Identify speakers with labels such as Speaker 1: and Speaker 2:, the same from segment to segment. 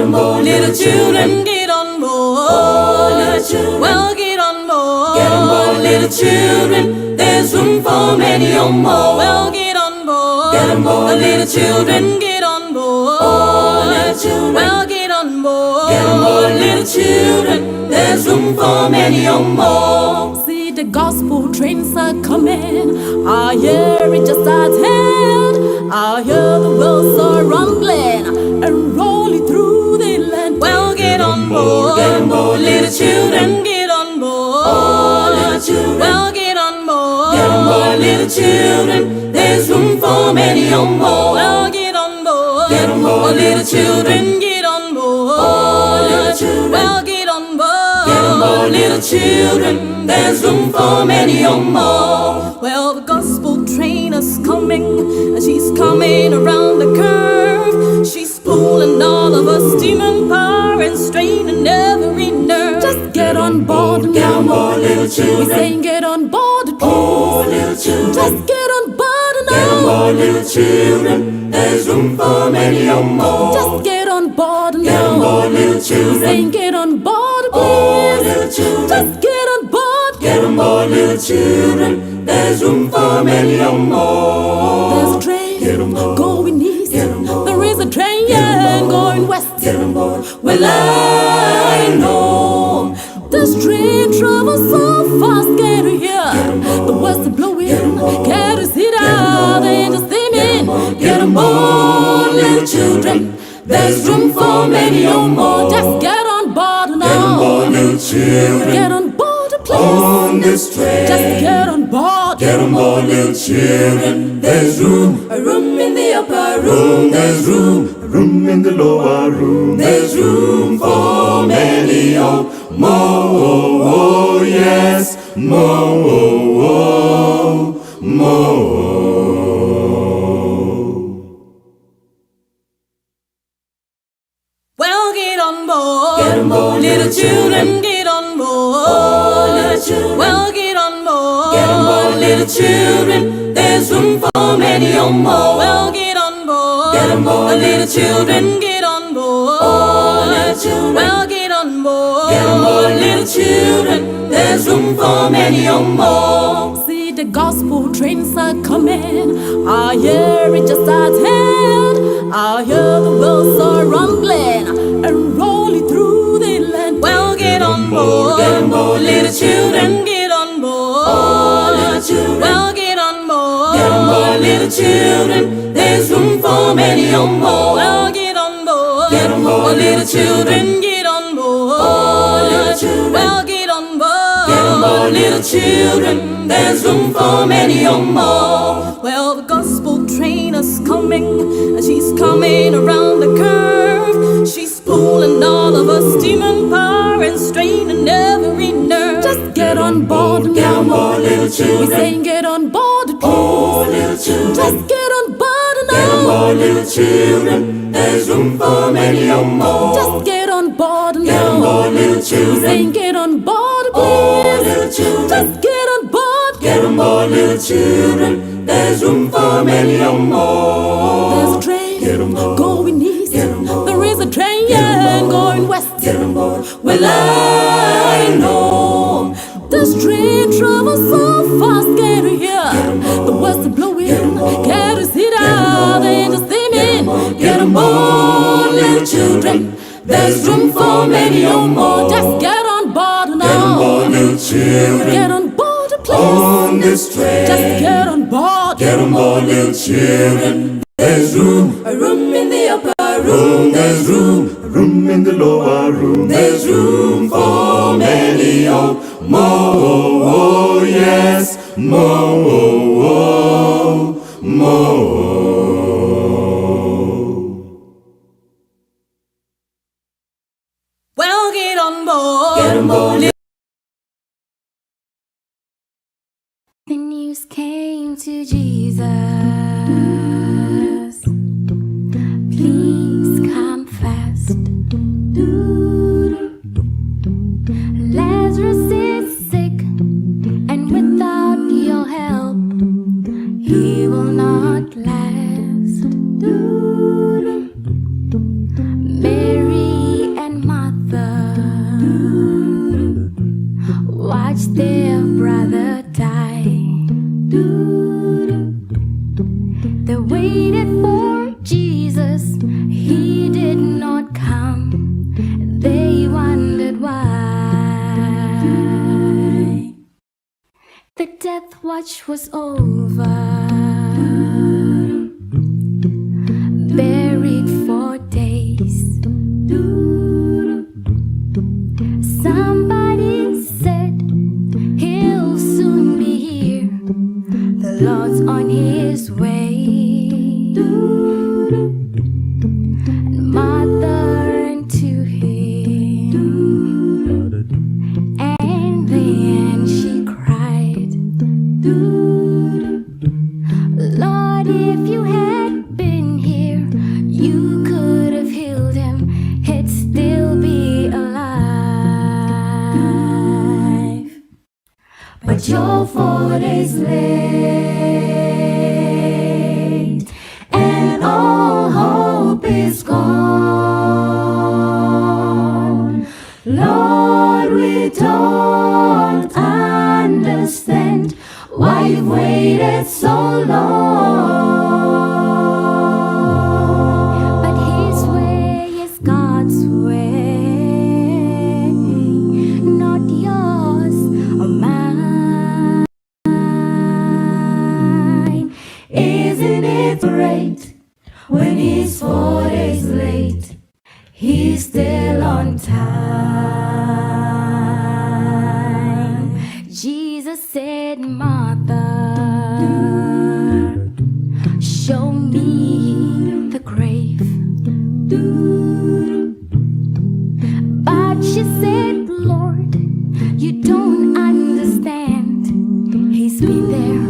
Speaker 1: on board, little children, get on board. Oh, little children, well, get on board. Get on board, little children. There's room for many or more. Well, get on board. Get on board, little children, get on board. Oh, little children, well, get on board. Get on board, little children. There's room for many or more.
Speaker 2: See, the gospel trains are coming. I hear it just ahead. I hear the wheels are rumbling and rolling through the land.
Speaker 1: Well, get on board, little children, get on board. Oh, little children, well, get on board, little children. There's room for many or more. Well, get on board, little children, get on board. Oh, little children, well, get on board, little children. There's room for many or more.
Speaker 2: Well, the gospel train is coming, and she's coming around the curve. She's pulling all of her steam and power and straining every nerve. Just get on board now.
Speaker 1: Get on board, little children.
Speaker 2: We're saying get on board, please.
Speaker 1: Oh, little children.
Speaker 2: Just get on board now.
Speaker 1: Get on board, little children. There's room for many or more.
Speaker 2: Just get on board now.
Speaker 1: Get on board, little children.
Speaker 2: We're saying get on board, please.
Speaker 1: Oh, little children.
Speaker 2: Just get on board.
Speaker 1: Get on board, little children. There's room for many or more.
Speaker 2: There's a train
Speaker 1: Get on board.
Speaker 2: going east.
Speaker 1: Get on board.
Speaker 2: There is a train
Speaker 1: Get on board.
Speaker 2: going west.
Speaker 1: Get on board.
Speaker 2: Well, I know this train travels so fast. Get her here. The west is blowing. Get her sit out and just steaming.
Speaker 1: Get on board, little children. There's room for many or more.
Speaker 2: Just get on board now.
Speaker 1: Get on board, little children.
Speaker 2: Get on board, please.
Speaker 1: On this train.
Speaker 2: Just get on board.
Speaker 1: Get on board, little children. There's room,
Speaker 2: A room in the upper room.
Speaker 1: room. There's room in the lower room. There's room for many or more. Oh, yes, more, more.
Speaker 2: Well, get on board.
Speaker 1: Get on board,
Speaker 2: little children, get on board.
Speaker 1: Oh, little children.
Speaker 2: Well, get on board.
Speaker 1: Get on board, little children. There's room for many or more.
Speaker 2: Well, get on board.
Speaker 1: Get on board,
Speaker 2: little children, get on board.
Speaker 1: Oh, little children.
Speaker 2: Well, get on board.
Speaker 1: Get on board, little children. There's room for many or more.
Speaker 2: See, the gospel trains are coming. I hear it just ahead. I hear the wheels are rumbling and rolling through the land. Well, get on board.
Speaker 1: little children.
Speaker 2: Get on board.
Speaker 1: Oh, little children.
Speaker 2: Well, get on board.
Speaker 1: Get on board, little children. There's room for many or more.
Speaker 2: Well, get on board.
Speaker 1: Get on board,
Speaker 2: little children, get on board.
Speaker 1: Oh, little children.
Speaker 2: Well, get on board.
Speaker 1: Get on board, little children. There's room for many or more.
Speaker 2: Well, the gospel train is coming, and she's coming around the curve. She's pulling all of her steam and power and straining every nerve. Just get on board now.
Speaker 1: Get on board, little children.
Speaker 2: We're saying get on board, please.
Speaker 1: Oh, little children.
Speaker 2: Just get on board now.
Speaker 1: Get on board, little children. There's room for many or more.
Speaker 2: Just get on board now.
Speaker 1: Get on board, little children.
Speaker 2: Saying get on board, please.
Speaker 1: Oh, little children.
Speaker 2: Just get on board.
Speaker 1: Get on board, little children. There's room for many or more.
Speaker 2: There's a train
Speaker 1: Get on board.
Speaker 2: going east.
Speaker 1: Get on board.
Speaker 2: There is a train
Speaker 1: Get on board.
Speaker 2: going west.
Speaker 1: Get on board.
Speaker 2: Well, I know this train travels so fast. Get her here. The west is blowing. Get her sit out and just steaming.
Speaker 1: Get on board, little children. There's room for many or more.
Speaker 2: Just get on board now.
Speaker 1: Get on board, little children.
Speaker 2: Get on board, please.
Speaker 1: On this train.
Speaker 2: Just get on board.
Speaker 1: Get on board, little children. There's room,
Speaker 2: A room in the upper
Speaker 1: room. There's room in the lower room. There's room for many or more. Oh, yes, more, more.
Speaker 2: Well, get on board.
Speaker 1: Get on board.
Speaker 3: The news came to Jesus. Please come fast. Lazarus is sick, and without your help, he will not last. Mary waited for Jesus, he did not come. They wondered why. The death watch was over, buried for days. Somebody said he'll soon be here, the Lord's on his way. Martha ran to him, and then she cried, Lord, if you had been here, you could have healed him, he'd still be alive. But you're 4 days late, and all hope is gone. Lord, we don't understand why you've waited so long. But his way is God's way, not yours or mine. Isn't it great when he's 4 days late, he's still on time? Jesus said, Martha, show me the grave. But she said, Lord, you don't understand. He's been there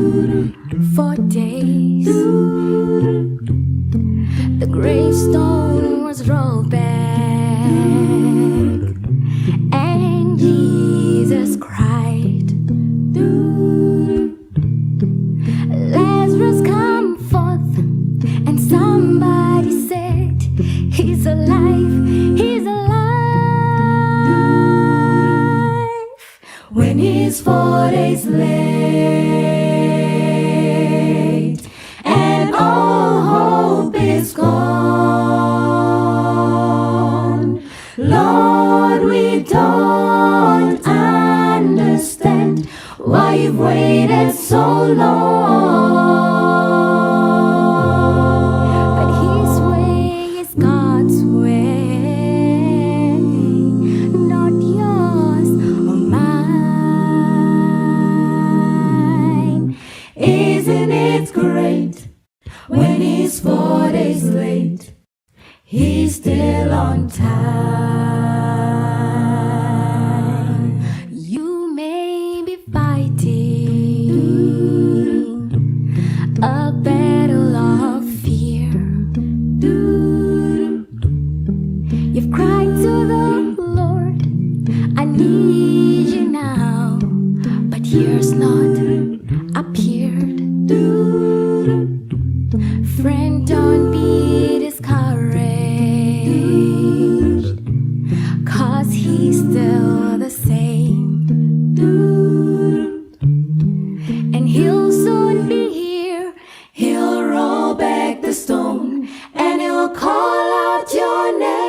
Speaker 3: for days. The gravestone was rolled back, and Jesus cried, Lazarus, come forth. And somebody said, he's alive, he's alive. When he's 4 days late, and all hope is gone. Lord, we don't understand why you've waited so long. But his way is God's way, not yours or mine. Isn't it great when he's 4 days late, he's still on time? You may be fighting a battle of fear. You've cried to the Lord, I need you now, but here's not appeared. Friend, don't be discouraged, 'cause he's still the same. And he'll soon be here, he'll roll back the stone, and he'll call out your name.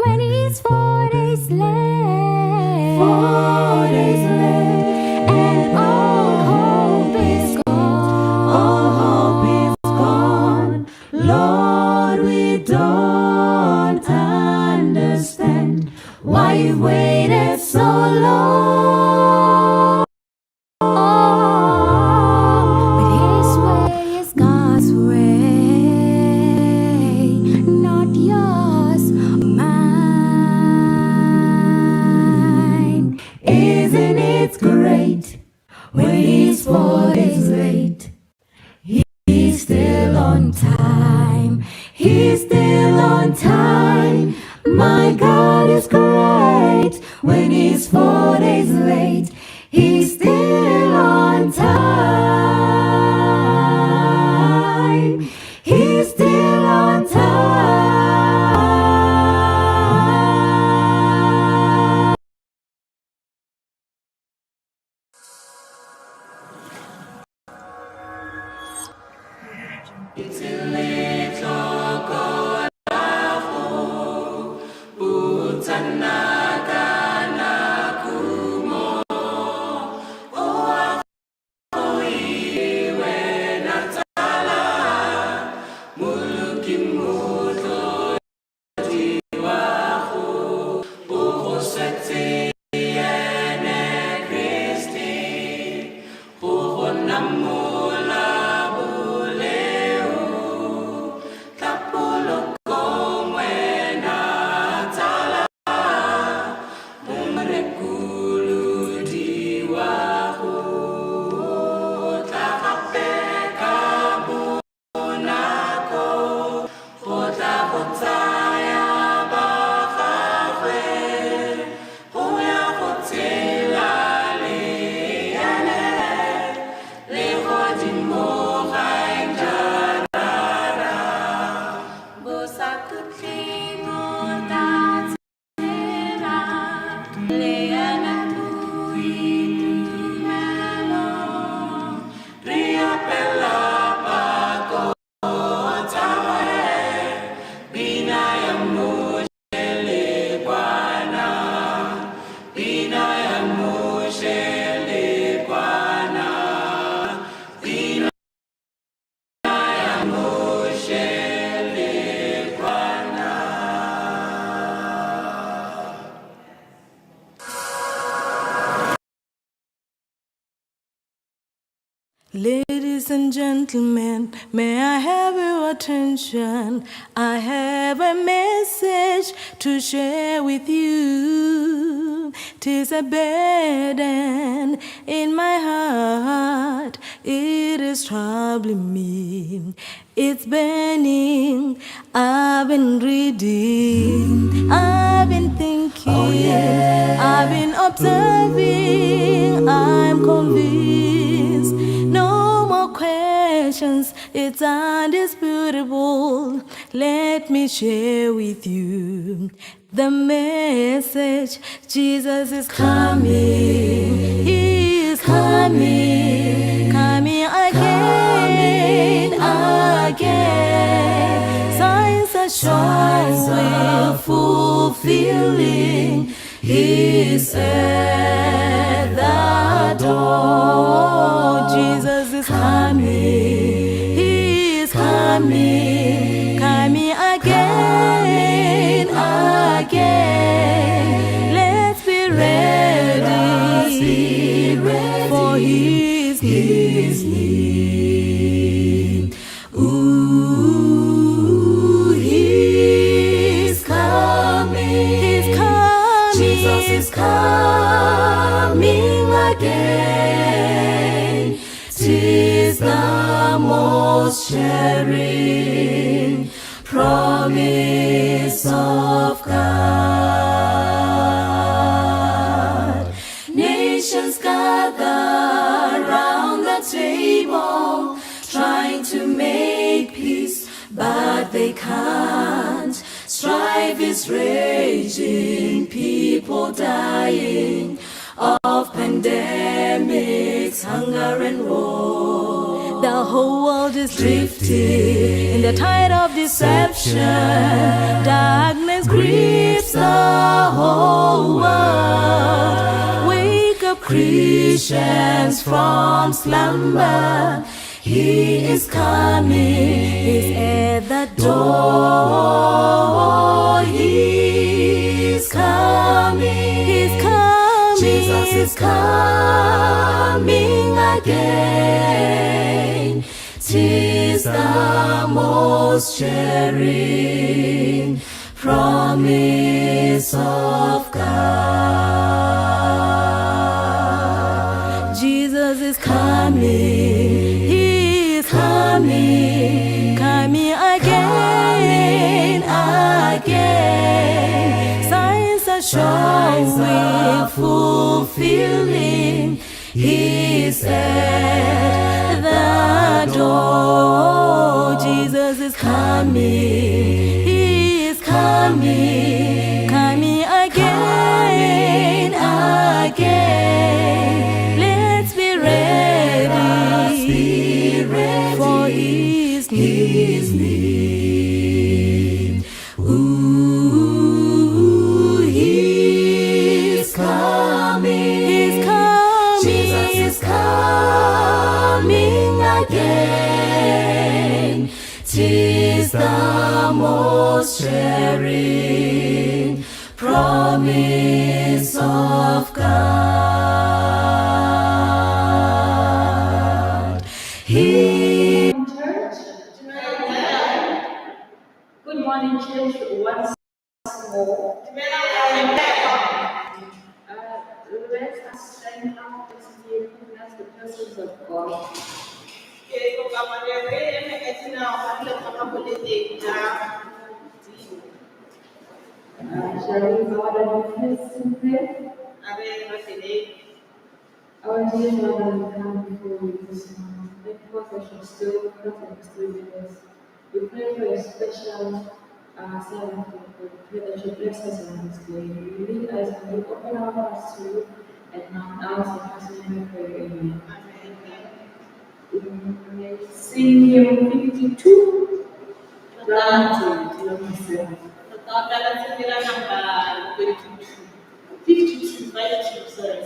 Speaker 3: When he's 4 days late, 4 days late, and all hope is gone, all hope is gone. Lord, we don't understand why you've waited so long. But his way is God's way, not yours or mine. Isn't it great when he's 4 days late, he's still on time, he's still on time. My God is great when he's 4 days late, he's still on time, he's still on time.
Speaker 2: Ladies and gentlemen, may I have your attention? I have a message to share with you. 'Tis a burden in my heart. It is troubling me. It's burning. I've been reading. I've been thinking. I've been observing. I'm convinced. No more questions, it's undisputable. Let me share with you the message. Jesus is coming, He is coming, coming again, again. Signs are showing, fulfilling His at the door. Jesus is coming, He is coming, coming again, again. Let's be ready, for His need. Ooh, He's coming, He's coming. Jesus is coming again. 'Tis the most cherished promise of God. Nations gather round the table, trying to make peace, but they can't. Strife is raging, people dying of pandemics, hunger and war. The whole world is drifting in the tide of deception. Darkness grips the whole world. Wake up, Christians, from slumber. He is coming, He's at the door. He's coming, He's coming. Jesus is coming again. 'Tis the most cherished promise of God. Jesus is coming, He is coming, coming again, again. Signs are showing, fulfilling His at the door. Jesus is coming, He is coming, coming again, again. Let's be ready, for His need.
Speaker 1: again. 'Tis the most cherished promise of God. He
Speaker 4: Church. Good morning, church. Once more. Let us stand up as we recognize the presence of God. Shall we bow our heads in prayer? Our dear Lord, we come before you this morning. Thank you for your still present and still with us. We pray for your special servant, Lord. We pray that you bless us on this day. You lead us and you open our hearts to you and now ours and us we pray. Amen. We may sing hymn 52, down to 7. 52, sorry.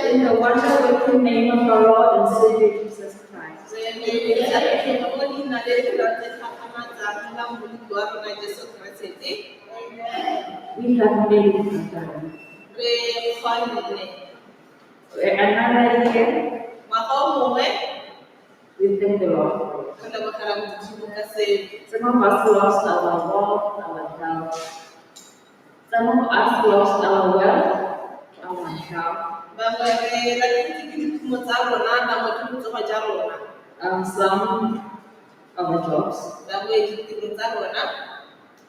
Speaker 4: In the wonder-working name of our Lord and Savior Jesus Christ. We have made it another year. We thank the Lord. Some of us lost our wealth, our health. Some of us lost our wealth, our health. Some our jobs,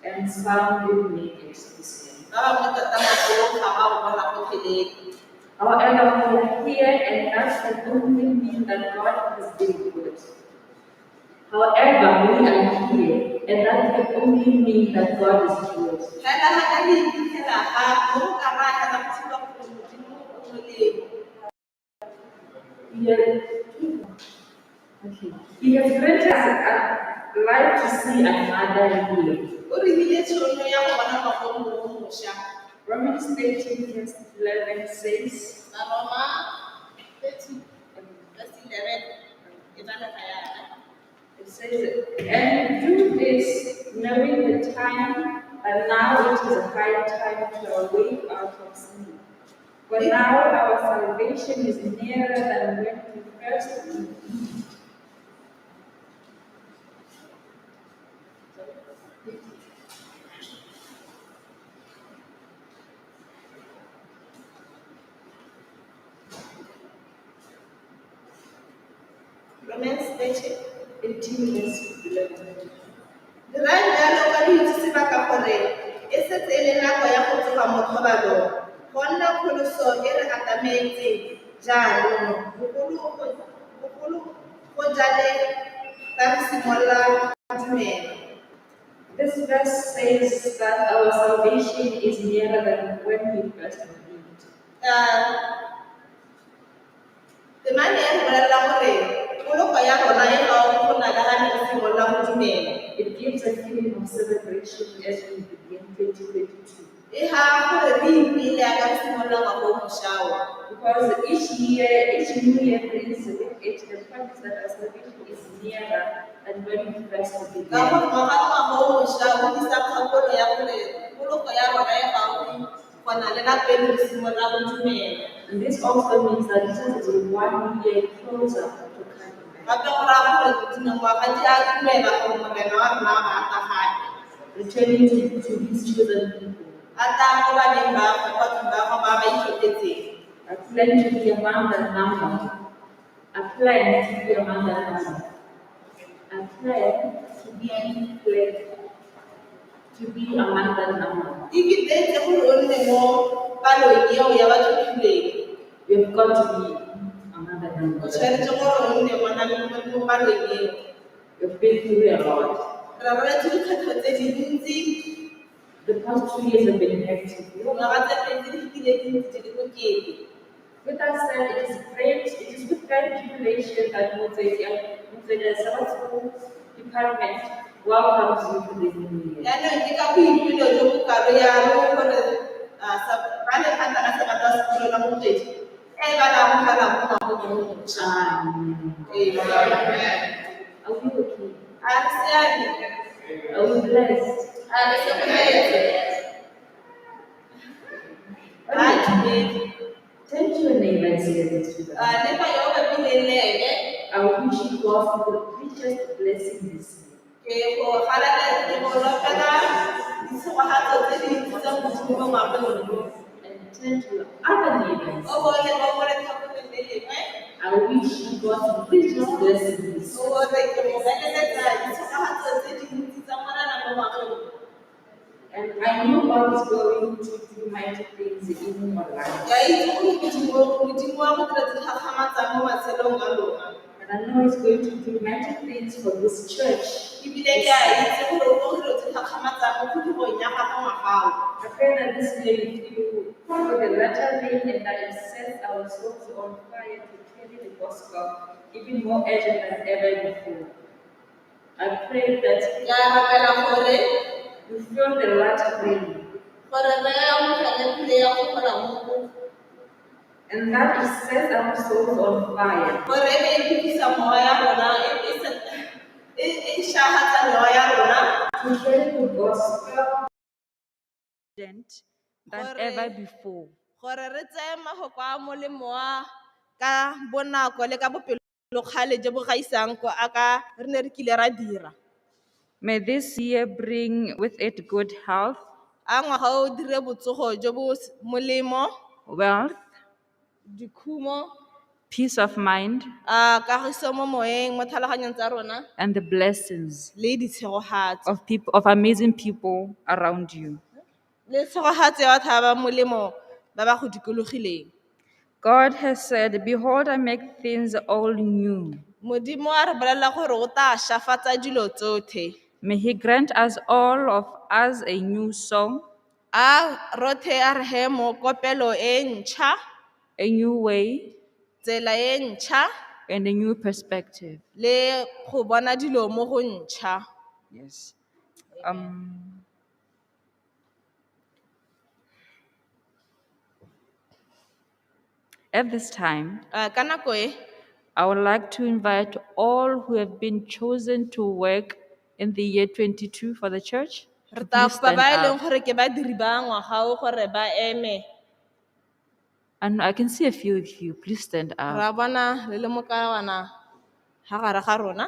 Speaker 4: and some didn't make it this year. However, we are here, and that can only mean that God has been good. However, we are here, and that can only mean that God is good. He has granted us a life to see another year. Romans 13, verse 11 says, it says, and do this knowing the time, and now it is a high time to awake out of sleep. For now our salvation is nearer than when we first believed.
Speaker 2: Romans
Speaker 4: 18 verse 11.
Speaker 2: dirang jalo ka di itse sebaka gore e setse e le nako ya go tsoga mo thobalong go nna pholoso e re atametseng jaanong bogolo go jale fa re simolola dumela.
Speaker 4: This verse says that our salvation is nearer than when we first believed.
Speaker 2: Temane e re bolelela gore poloko ya rona e gaufi go na le ga ne re simolola go dumela.
Speaker 4: It gives a feeling of celebration as we begin 2022.
Speaker 2: E ga gore re ipele ya ka re simolola ngwaga o mošwa.
Speaker 4: Because each new year brings with it the promise that our salvation is nearer than when we first began.
Speaker 2: Ka gore ngwaga o mošwa o tlisa kgakolo ya gore poloko ya rona e gaufi go na le nako e re simolola go dumela.
Speaker 4: And this also means that Jesus is 1 year closer to coming back.
Speaker 2: Gape go raya gore ngwaga di a dumela gore morena wa rona ga a tla gape.
Speaker 4: Returning to his chosen people.
Speaker 2: A tla go baneng ba bathong ba ba itlhophetseng.
Speaker 4: I plan to be among the number. I plan to be among the number. I plan to be among the number.
Speaker 2: E kitetse gore o nne mo palong eo ya batlhophileng.
Speaker 4: We've got to be among the
Speaker 2: O
Speaker 4: number.
Speaker 2: tshwanetse gore o nne mo palong eo.
Speaker 4: We've been through a lot.
Speaker 2: Re rwetse dikgwetlho tse dintsi.
Speaker 4: The past 2 years have been hectic.
Speaker 2: Dingwaga tse pedi di fetile dintsi di le bokete.
Speaker 4: With that said, it is with great jubilation that Motswedi Sabbath department welcomes you to this new year.
Speaker 2: Yaanong ke ka boipelo jo bo kalo yalo gore ba lephata la Sabata wa sekolo la Motswedi e ba la amogela mo ngwageng yo mošwa. Amen.
Speaker 4: Are we okay?
Speaker 2: A re siame.
Speaker 4: Are we blessed?
Speaker 2: A re seboletse. A dumedi.
Speaker 4: Turn to your neighbor and say this to them.
Speaker 2: Le ba yo ba bileng le ene.
Speaker 4: I wish you God for the richest blessing this year.
Speaker 2: Ke go galela ke go lokela ditshegogatso tse dintsi tsa Modimo mo ngwageng yo.
Speaker 4: And turn to your other neighbors.
Speaker 2: O bone ba mo letlhakoreng le lengwe.
Speaker 4: I wish you God for the richest blessing this year.
Speaker 2: O re ke mo beeletsa ditshegogatso tse dintsi tsa morena mo ngwageng yo.
Speaker 4: And I know God is going to do mighty things in your life.
Speaker 2: Ya itse gore Modimo wa go dira tse gagamatsang mo matshelong a lona.
Speaker 4: And I know He's going to do mighty things for this church.
Speaker 2: Ebile ke a itse gore o tlo dira tse gagamatsang mo khutlhong ya gago ngwagao.
Speaker 4: I pray that this year you for the latter rain and that it sets our souls on fire to carry the gospel even more urgent than ever before. I pray that
Speaker 2: Ke a rapela gore
Speaker 4: you feel the latter rain
Speaker 2: re amogele pele ya go gola mo
Speaker 4: and that it sets our souls on fire.
Speaker 2: gore e be e phedisa mowa ya rona e shagatsa mewa ya rona
Speaker 4: To carry the gospel urgent than
Speaker 2: Gore-
Speaker 4: ever before.
Speaker 2: gore re tseye mafoko a molemo wa ka bonako le ka bopelokgale jo bo gaisang ko a ka re ne re kile ra dira.
Speaker 4: May this year bring with it good health,
Speaker 2: A ngwaga o dire botsogo jo bo molemo,
Speaker 4: wealth,
Speaker 2: dikhumo,
Speaker 4: peace of mind,
Speaker 2: a kagiso mo moeng mo tlhaloganyong tsa rona
Speaker 4: and the blessings
Speaker 2: le ditshegogatso.
Speaker 4: of amazing people around you.
Speaker 2: Le tshegogatso ya batho ba ba molemo ba ba go dikologileng.
Speaker 4: God has said, "Behold, I make things all new."
Speaker 2: Modimo a re bolelela gore o tla shafatsa dilo tsotlhe.
Speaker 4: May He grant us all of us a new song,
Speaker 2: A rothe a re he mo kopelo e ntšha,
Speaker 4: a new way,
Speaker 2: tsela e ntšha
Speaker 4: and a new perspective.
Speaker 2: le go bona dilo mo go ntšha.
Speaker 4: Yes. At this time,
Speaker 2: Ka nako e
Speaker 4: I would like to invite all who have been chosen to work
Speaker 1: in the year 22 for the church
Speaker 2: re
Speaker 1: to
Speaker 2: ta
Speaker 1: please
Speaker 2: kopa
Speaker 1: stand
Speaker 2: ba e leng
Speaker 1: up.
Speaker 2: gore ke badiri ba ngwaga o gore ba eme.
Speaker 1: And I can see a few of you. Please stand up.
Speaker 2: Ra bona le le mokawana ha gare ga rona.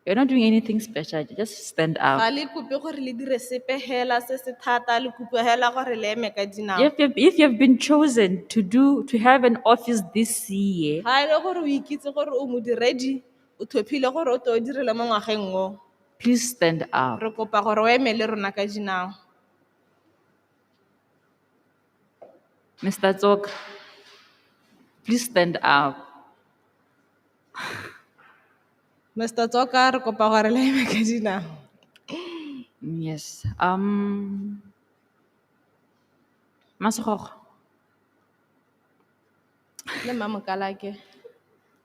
Speaker 1: You're not doing anything special. Just stand up.
Speaker 2: Ga le kope gore le dire sepe hela se se thata, le kope hela gore le eme ka dinao.
Speaker 1: If you've been chosen to have an office this year,
Speaker 2: Ga e le gore o ikitse gore o modiredi, o thopile gore o tle o direle mo ngwageng o,
Speaker 1: please stand up.
Speaker 2: re kopa gore o eme le rona ka dinao.
Speaker 1: Mr. Zok, please stand up.
Speaker 2: Mr. Tsoka, re kopa gore le eme ka dinao.
Speaker 1: Yes. Masokgo.
Speaker 2: Le Mamokalake.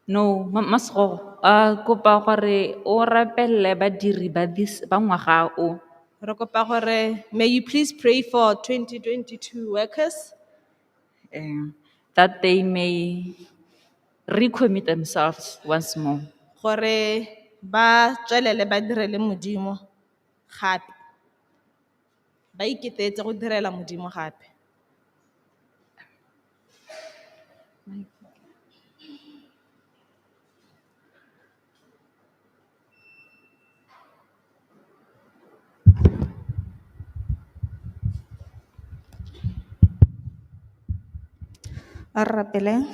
Speaker 1: No, Masokgo. Kopa gore o rapelle badiri ba ngwaga o.
Speaker 2: Re kopa gore, may you please pray for 2022 workers,
Speaker 1: That they may recommit themselves once more.
Speaker 2: gore ba tswelele ba direle Modimo gape. Ba iketetse go direla Modimo gape. A re rapeleng.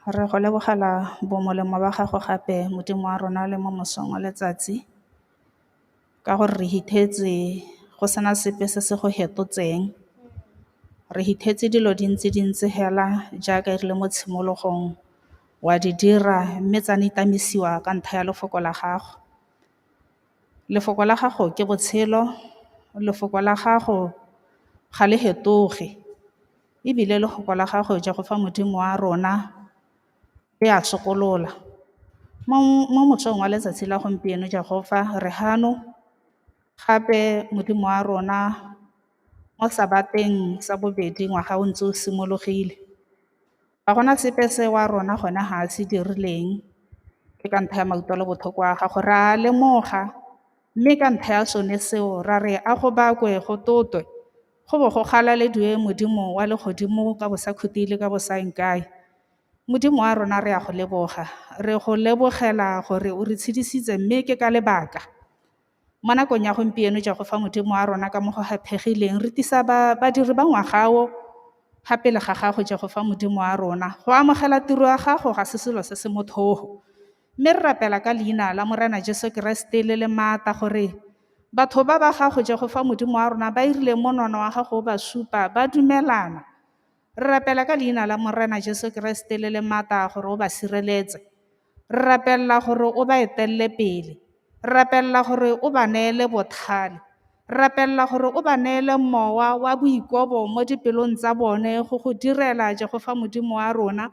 Speaker 2: Re go lebogela bomolemo ba gago gape Modimo wa rona le mo mosong wa letsatsi, ka gore re hithetse go sena sepe se se go hetotseng. Re hithetse dilo dintsi hela jaaka e rile mo tshimologong wa di dira mme tsa itamisiwa ka ntlha ya lefoko la gago. Lefoko la gago ke botshelo, lefoko la gago ga le hetoge, ebile lefoko la gago ja go fa Modimo wa rona le a sokolola. Mo motsong wa letsatsi la gompieno Jehova re hano gape Modimo wa rona mo sabateng sa bobedi ngwaga o ntse o simologile. Ga gona sepe se wa rona gone ga se dirileng ke ka ntlha ya mautlwelo botlhoko a gago, re a lemoga mme ka ntlha ya sone seo ra re a go bakwe go totwe go bo go galalediwe Modimo wa legodimo ka bosa khutile ka bosaenkae. Modimo wa rona re a go leboga, re go lebogela gore o re tshedisitse mme ke ka lebaka mo nakong ya gompieno ja go fa Modimo wa rona ka mo go gaphegileng re tisa badiri ba ngwagao ga pele ga gago ja go fa Modimo wa rona. Go amogela tiro ya gago ga se selo se se mothogo, mme re rapela ka leina la Morena Jesu Kriste le maata gore batho ba gago ja go fa Modimo wa rona ba irile monwana wa gago ba supa ba dumelana. Re rapela ka leina la Morena Jesu Kriste le maata gore o ba sireletse. Re rapela gore o ba etelele pele, re rapela gore o ba neele bothale, re rapela gore o ba neele mowa wa boikobo mo dipelong tsa bone go go direla ja go fa Modimo wa rona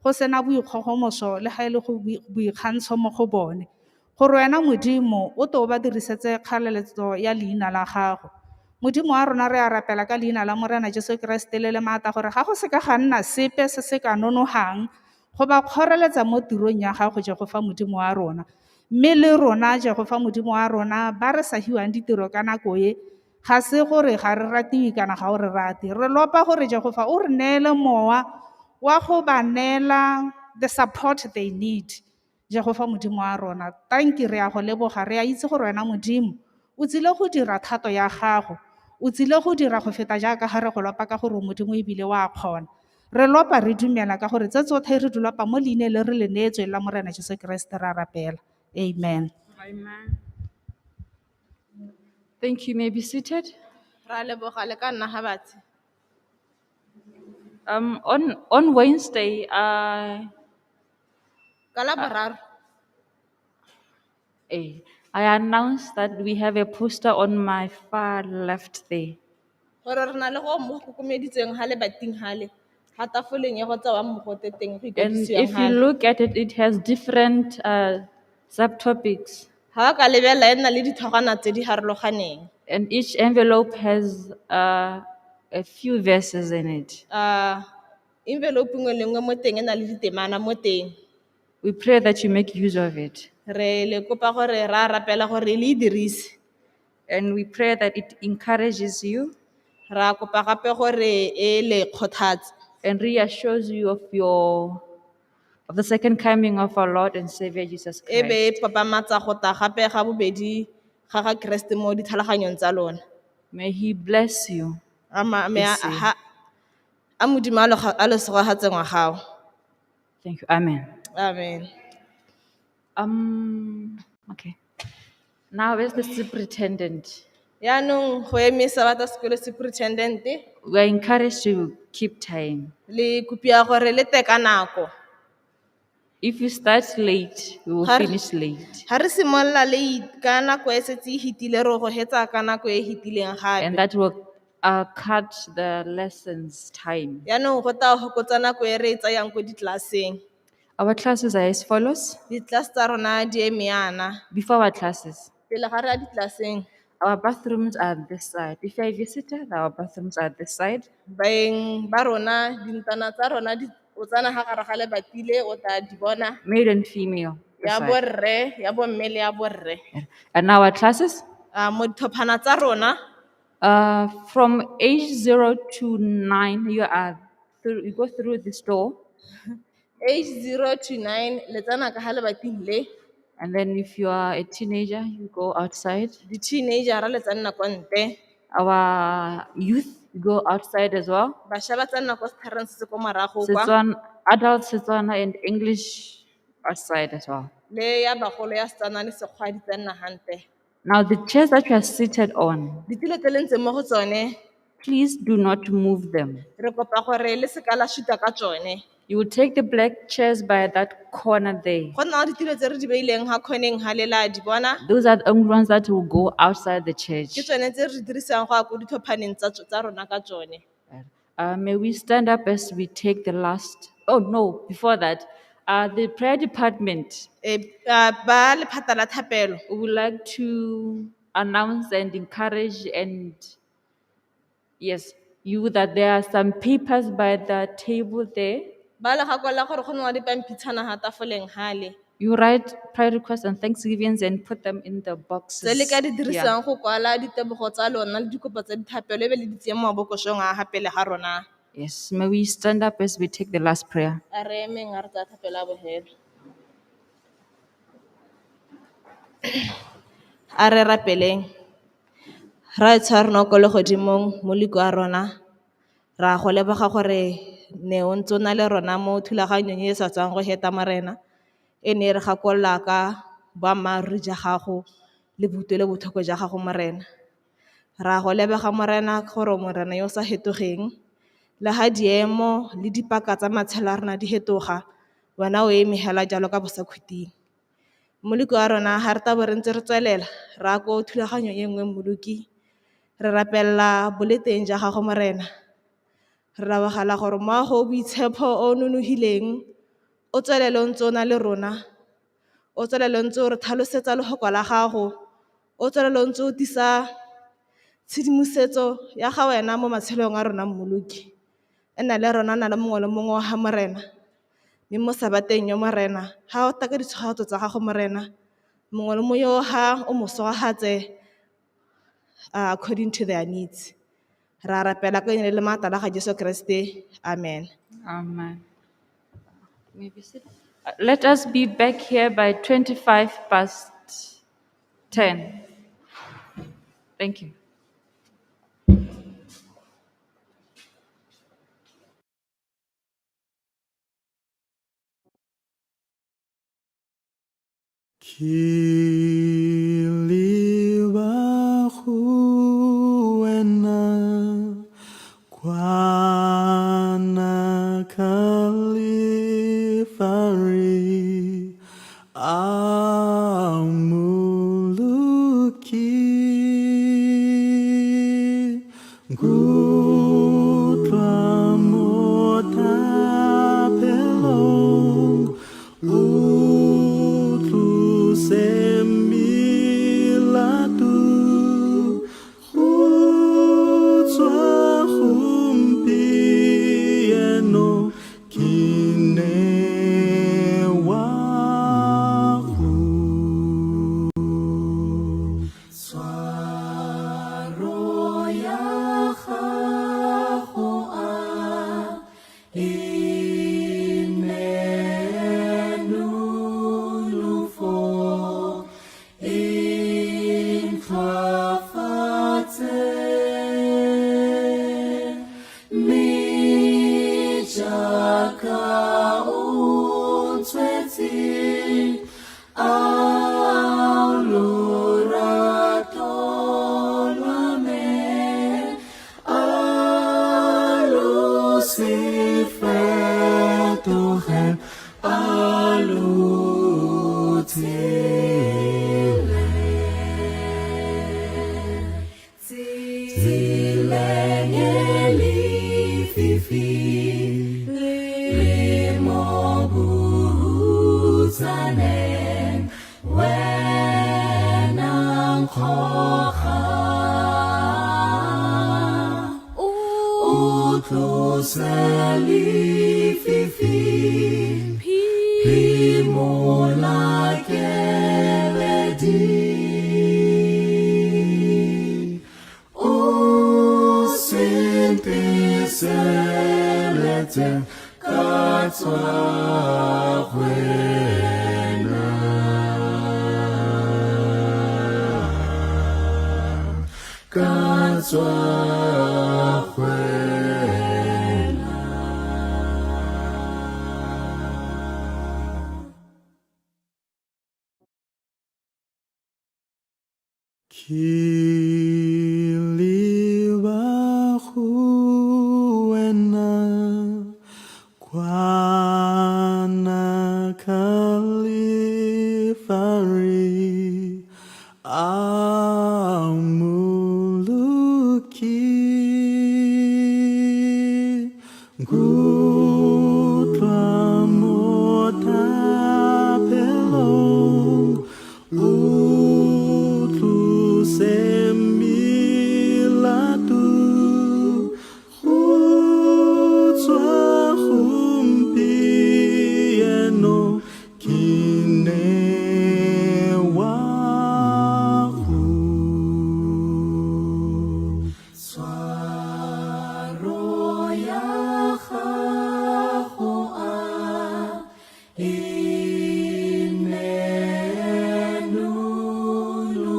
Speaker 2: go sena boikgogomoso le ga e le go boikgantsho mo go bone, gore wena Modimo o tle o ba dirisetse kgaleletso ya leina la gago. Modimo wa rona re a rapela ka leina la Morena Jesu Kriste le maata gore ga go se ka ga nna sepe se se ka nonogang go ba kgoreletsa mo tirong ya gago ja go fa Modimo wa rona, mme le rona ja go fa Modimo wa rona ba re sa hiwang ditiro ka nako e ga se gore ga re ratiwe kana ga o re rate, re lopa gore ja go fa o re neele mowa wa go ba neela the support they need ja go fa Modimo wa rona. Tanki re a go leboga, re a itse gore wena Modimo o tsile go dira thato ya gago, o tsile go dira go feta jaaka ga re go lopa ka gore Modimo ebile wa kgona. Re lopa re dumela ka gore tse tsotlhe re di lopa mo leine le re le neetswe la Morena Jesu Kriste ra rapela. Amen.
Speaker 1: Amen. Thank you. May be seated.
Speaker 2: Ra leboga le ka nna ga batsi.
Speaker 1: On Wednesday,
Speaker 2: Ka la boraro
Speaker 1: I announced that we have a poster on my far left there.
Speaker 2: gore re na le go mo kokomeditseng ga le bating gale ga tafoleng ya go tsawa mogote teng go
Speaker 1: And
Speaker 2: ikwadisiwang
Speaker 1: if you
Speaker 2: gale.
Speaker 1: look at it, it has different subtopics.
Speaker 2: Ga ka lebella e nna le ditlhogwana tse di harologaneng.
Speaker 1: And each envelope has a few verses in it.
Speaker 2: Envelope nngwe le nngwe mo teng e na le ditemana mo teng.
Speaker 5: We pray that you make use of it.
Speaker 1: re le kopa gore ra rapela gore le e dirise.
Speaker 5: And we pray that it encourages you
Speaker 1: Ra kopa gape gore e le kgothatse
Speaker 5: and reassures you of the second coming of our Lord and Savior Jesus
Speaker 1: e be
Speaker 5: Christ.
Speaker 1: papamatsa go ta gape ga bobedi ga Keresete mo ditlhaloganyong tsa lona.
Speaker 5: May He bless you.
Speaker 1: A modimo a lesego ga tsengwa gago.
Speaker 5: Thank you. Amen.
Speaker 1: Amen.
Speaker 5: Okay. Now, as the superintendent,
Speaker 1: Yaanong go eme Sabata sekolo superintendent
Speaker 5: we are encouraged to keep time.
Speaker 1: le kopia gore le teka nako.
Speaker 5: If you start late, we will finish late.
Speaker 1: Ga re simolola late ka nako e setse e hitile re go hetsa ka nako e hitileng
Speaker 5: And
Speaker 1: gape.
Speaker 5: that will cut the lessons time.
Speaker 1: Yaanong go ta gokotsa nako e re e tsayang ko ditlelaseng.
Speaker 5: Our classes are as follows.
Speaker 1: Ditlelase tsa rona di eme yana.
Speaker 5: Before our classes,
Speaker 1: Pele ga re ya ditlelaseng,
Speaker 5: our bathrooms are this side. If you're a visitor, our bathrooms are this side.
Speaker 1: baeng ba rona dintana tsa rona o tsana ga gare ga lebatile o tla di bona,
Speaker 5: Male and female. This
Speaker 1: ya
Speaker 5: side.
Speaker 1: borre ya bomme le ya borre.
Speaker 5: And now our classes,
Speaker 1: Mo dithophana tsa rona
Speaker 5: from age 0 to 9, you go through this door.
Speaker 1: age 0 to 9 le tsana ka ga lebating le.
Speaker 5: And then if you are a teenager, you go outside.
Speaker 1: Di-teenagera le tsa nna kwa ntle.
Speaker 5: Our youth go outside as well.
Speaker 1: Bašwa ba tsa nna kwa setlhareng se se ko morago kwa.
Speaker 5: Adults, Setswana, and English outside as well.
Speaker 1: Le ya bagolo ya Setswana le Sekgwa di tsa nna gante.
Speaker 5: Now, the chairs that you are seated on,
Speaker 1: Ditulo tse le ntseng mo go tsone
Speaker 5: please do not move them.
Speaker 1: re kopa gore le seka la shuta ka tsone.
Speaker 5: You will take the black chairs by that corner there.
Speaker 1: Go nna le ditulo tse re di beileng ga khoneng ga lela di bona.
Speaker 5: Those are the only ones that will go outside the church.
Speaker 1: Ke tsone tse re di dirisang go ya ko ditlhophaneng tsa rona ka tsone.
Speaker 5: May we stand up as we take the last. Oh, no, before that, the prayer department,
Speaker 1: Ba lephata la thapelo
Speaker 5: we would like to announce and encourage and, yes, you that there are some papers by the table there.
Speaker 1: ba le gakolela gore go nna dipampitshana ga tafoleng gale.
Speaker 5: You write prayer requests and thanksgivings and put them in the boxes.
Speaker 1: Tse le ka di
Speaker 5: here.
Speaker 1: dirisang go kwala ditebogo tsa lona le dikopo tsa dithapelo e be le di tseye mo mabokosong a ga pele ga rona.
Speaker 5: Yes, may we stand up as we take the last prayer.
Speaker 1: A re emeng a re tsa thapelo a bogelo. A re rapeleng. Ra tsha rona ko le godimong moleko a rona. Ra go leboga gore ne o ntse o na le rona mo thulaganyong e sa tswang go heta morena. E ne re gakolola ka boammaaruri ja gago le le botlhoko ja gago morena. Ra go lebega morena gore morena yo o sa hetogeng. Le ga diemo le dipaka tsa matshelo a rona di hetoga, wena o eme hela jalo ka bosakhuting. Moleko wa rona ga re tabo re ntse re tswelela ra ko thulaganyong e nngwe moloki re rapelela boleteng ja gago morena. Re rabagala gore moago boitshepo o nonofileng o tswelele o ntse o na le rona, o tswelele o ntse o re tlhalosetsa legoko la gago, o tswelele o ntse o tisa tshedimosetso ya ga wena mo matshelong a rona mmoloki. E na le rona na le mongwe le mongwe wa ga morena. Mme mo Sabateng yo morena ga o taka ditshoganyetso tsa gago morena, mongwe le mongwe yo ga o mo sogagatse according to their needs. Ra rapela ka leina le maatla ga Jesu Kriste. Amen.
Speaker 5: Amen. Let us be back here by 10:25. Thank you.
Speaker 6: Kiliwahuena kwana kalifari amuluki gutwa motapelong utlu semilatu utswa humpieno kinewa Kiliwahuena Kwana Kalifari Amuluki Gutwa Mota Pelong Utlu Semilatu Hutswa Humpieno Kinewahu Swaroya Chahoa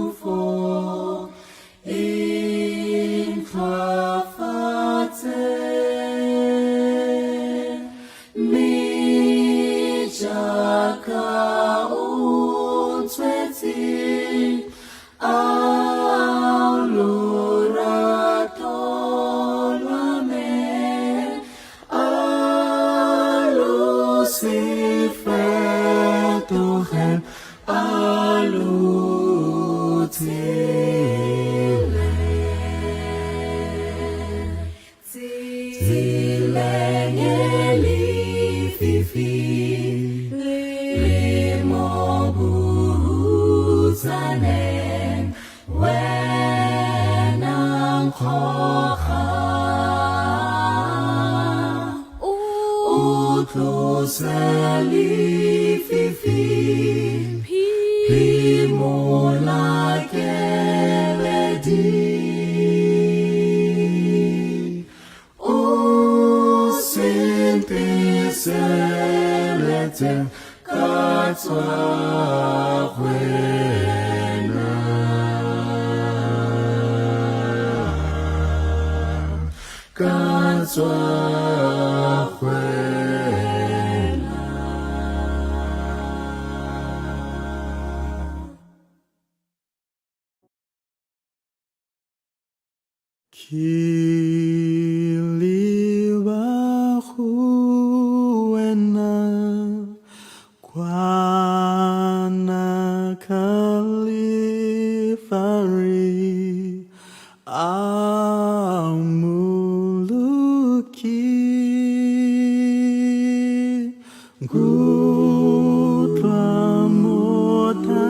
Speaker 6: Inenulufo in Khafate Mijaka Unsweti Aulurato Lame Alusifeto Hen Tilengeli fifi Limobutanen Wenang Kocha Utluseli fifi Pimola Keledi O Sinti Selete Katwa Huena Katwa Huena Kiliwahuena Kwana Kalifari Amuluki Gutwa Mota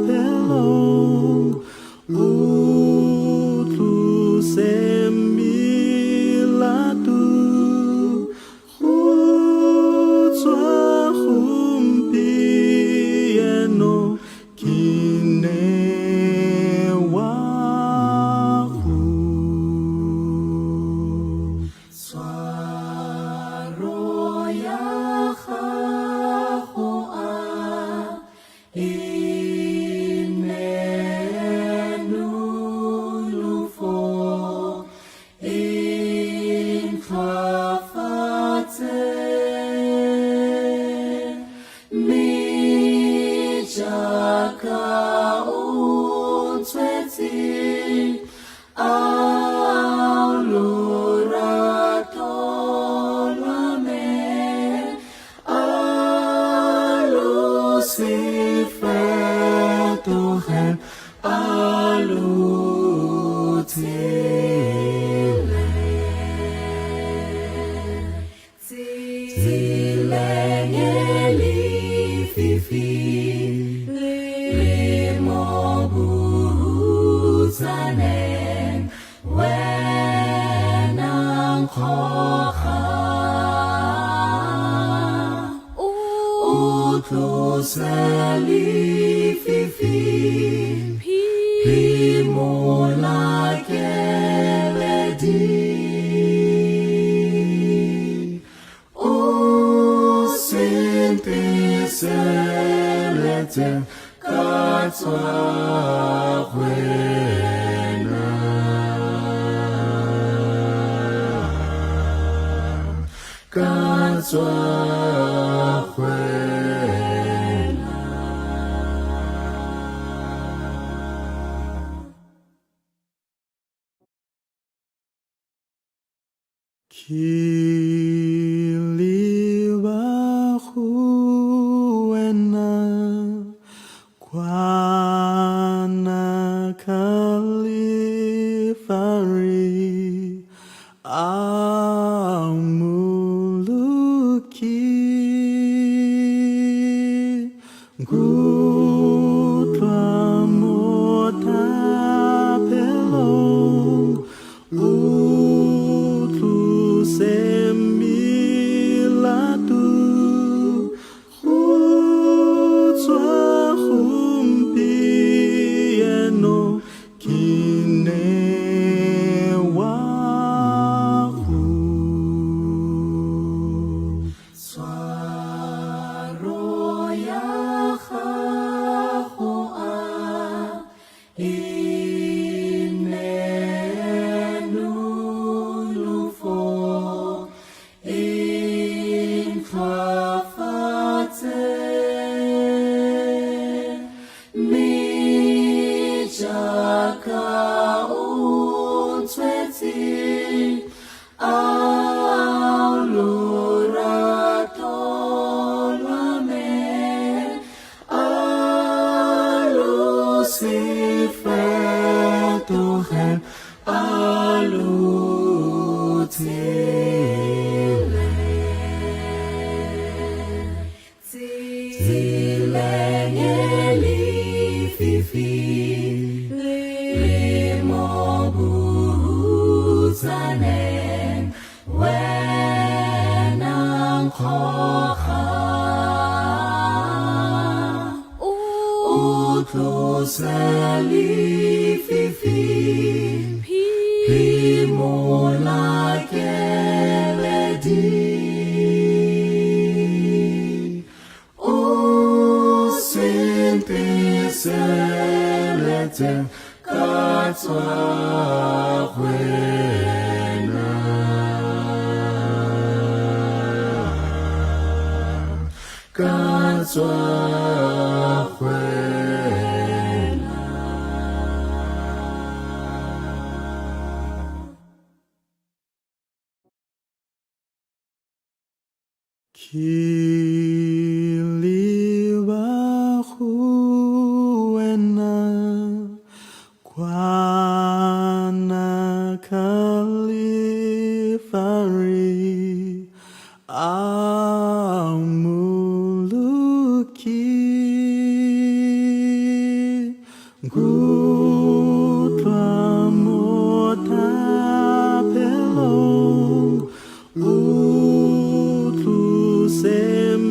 Speaker 6: Pelong Utlu Semilatu Hutswa Humpieno Kinewahu Lucifer Tuhan alutile Tilengelififi Limobuzanen Wenang Kocha Utluzelififi Pimola Geledi O Sintiselete Katwa Kwena Katwa Kwena Kiliwahuena Kwana Kalifari Amuluki Gutwa Motapelong Utlu semilatu Hutswa humpieno kinewahu Swaroya khahua Inenulufo Inkafate Mijaka untweti Auluratolame Alucifer Tuhan alutile Tilengelififi Limobuzanen Wenang Kocha Utluzelififi Pimola Geledi O Sintiselete Katwa Kwena Katwa Kwena Kiliwahuena Kwana Kalifari Amuluki Gutwa Motapelong Utlu sem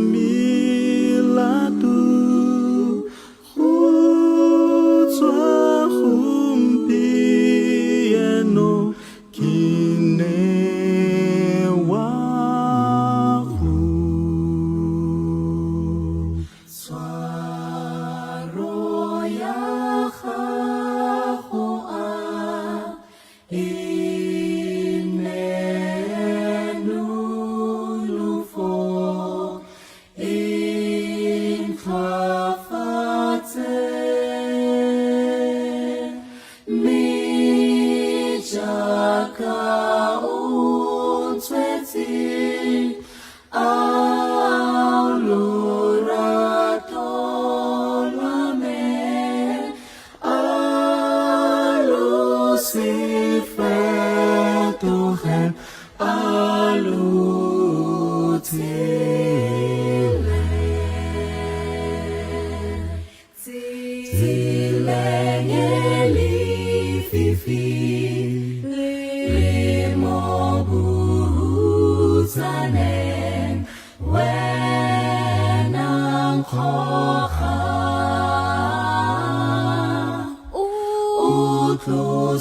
Speaker 1: Motswedi Alurato Lame Alucifer Tuchen Alutile Tilengeli Fifi Limobuzanen Wenang Kocha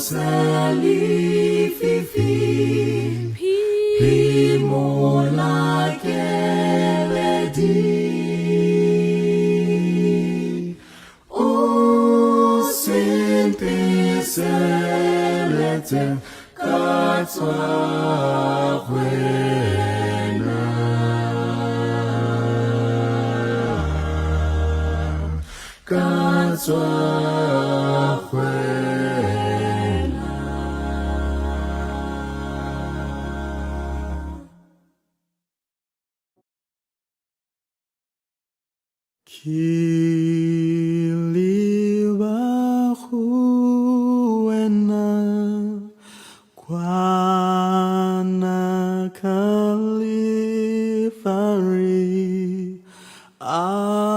Speaker 1: Utluseli Fifi Pimola Keledi Selete katwa kwena katwa kwena
Speaker 6: Kwana kalifari amuluki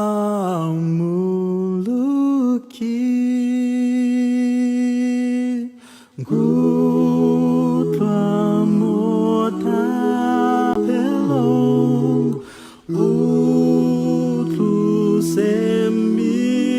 Speaker 6: gutwa mota pelong utlu semilatu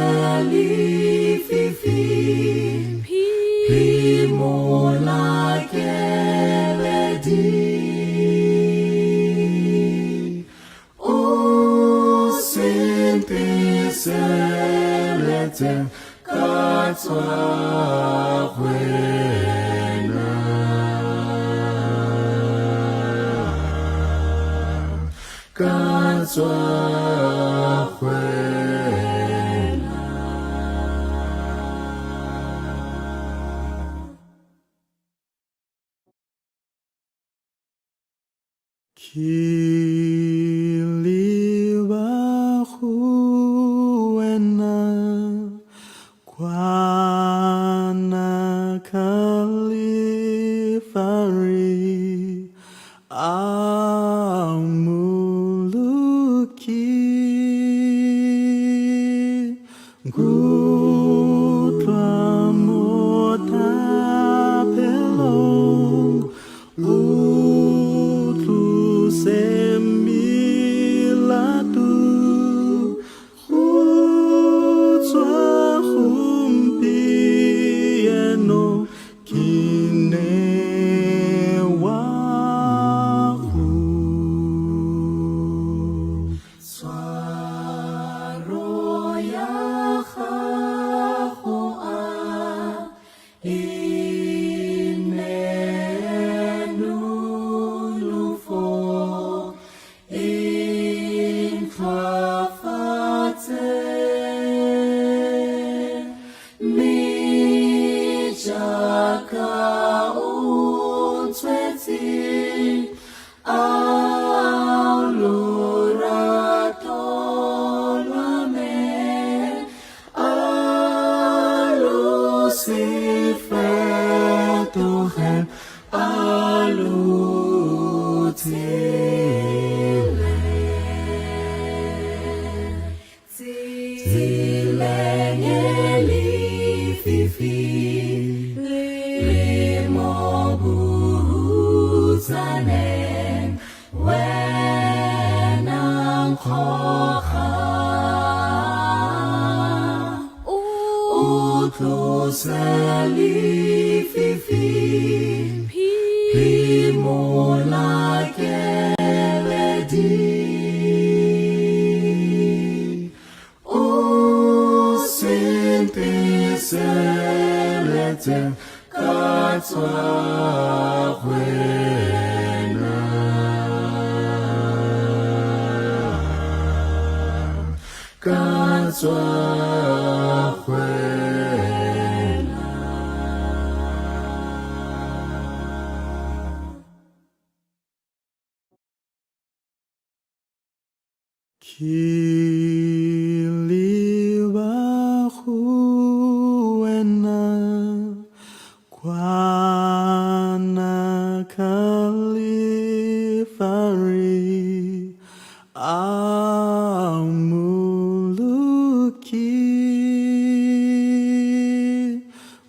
Speaker 6: Utluseli Fifi Pimola Keledi Usinti Selete Katwa Kwena Katwa Kiliwahuena Kwana kalifari amuluki gutwa mota pelong semilatu utswa humpieno kinewahu swaro yaha Kiliwahuena Kwana Kalifari Amuluki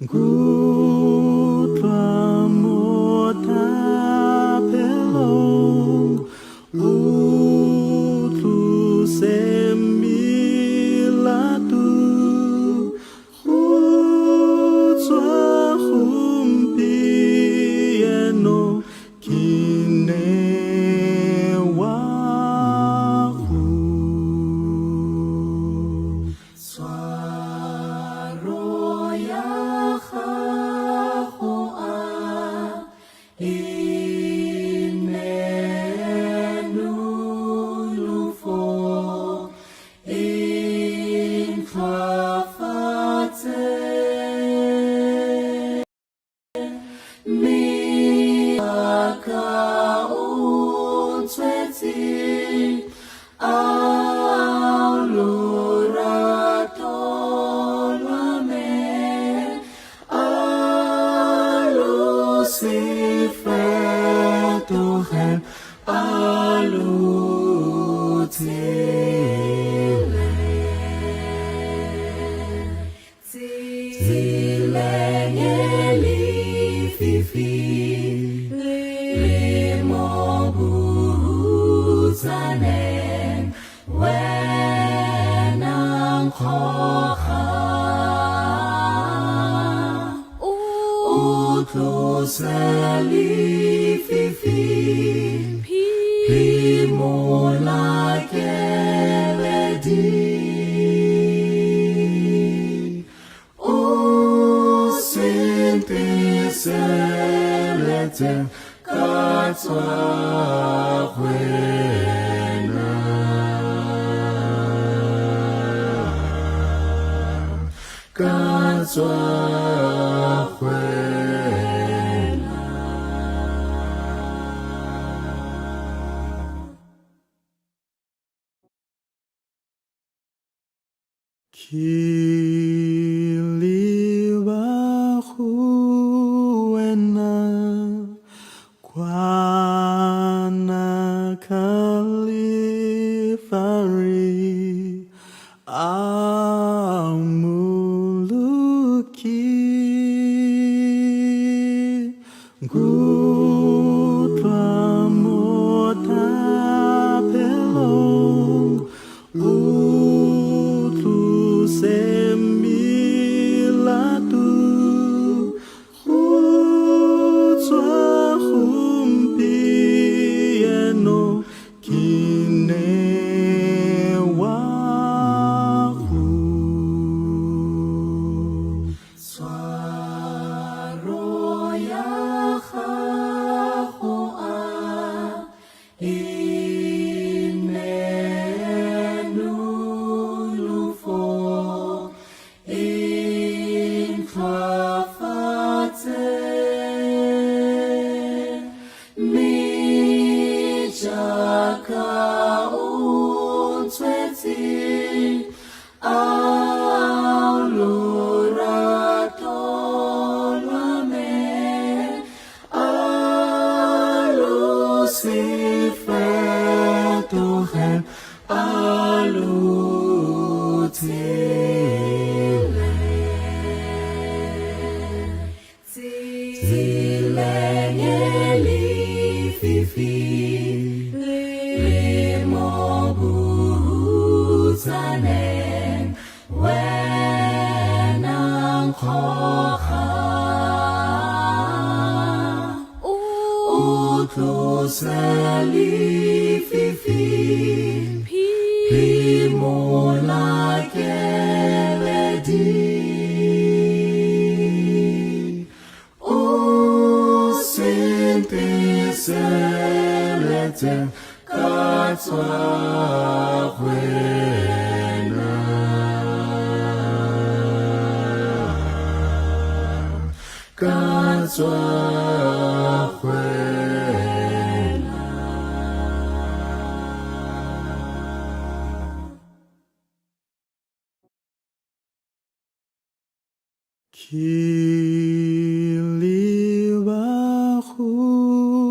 Speaker 6: Gutwa Motapelong Utlu Semilatu Hutswa Humpieno Kinewahu Kiliwahuena Kwana Kalifari Amuluki Gutwa Motapelong Utlu Semilatu Hutswa Humpieno Kinewahu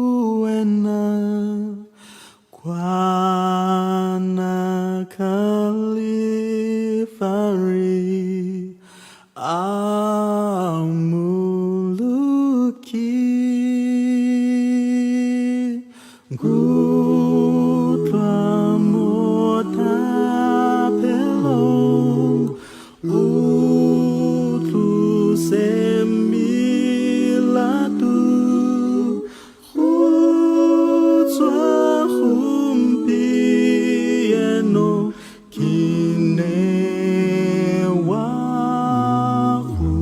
Speaker 6: Kiliwahuena Kwana Kalifari Amuluki Gutwa Motapelong Utlu Semilatu Hutswa Humpieno Kinewahu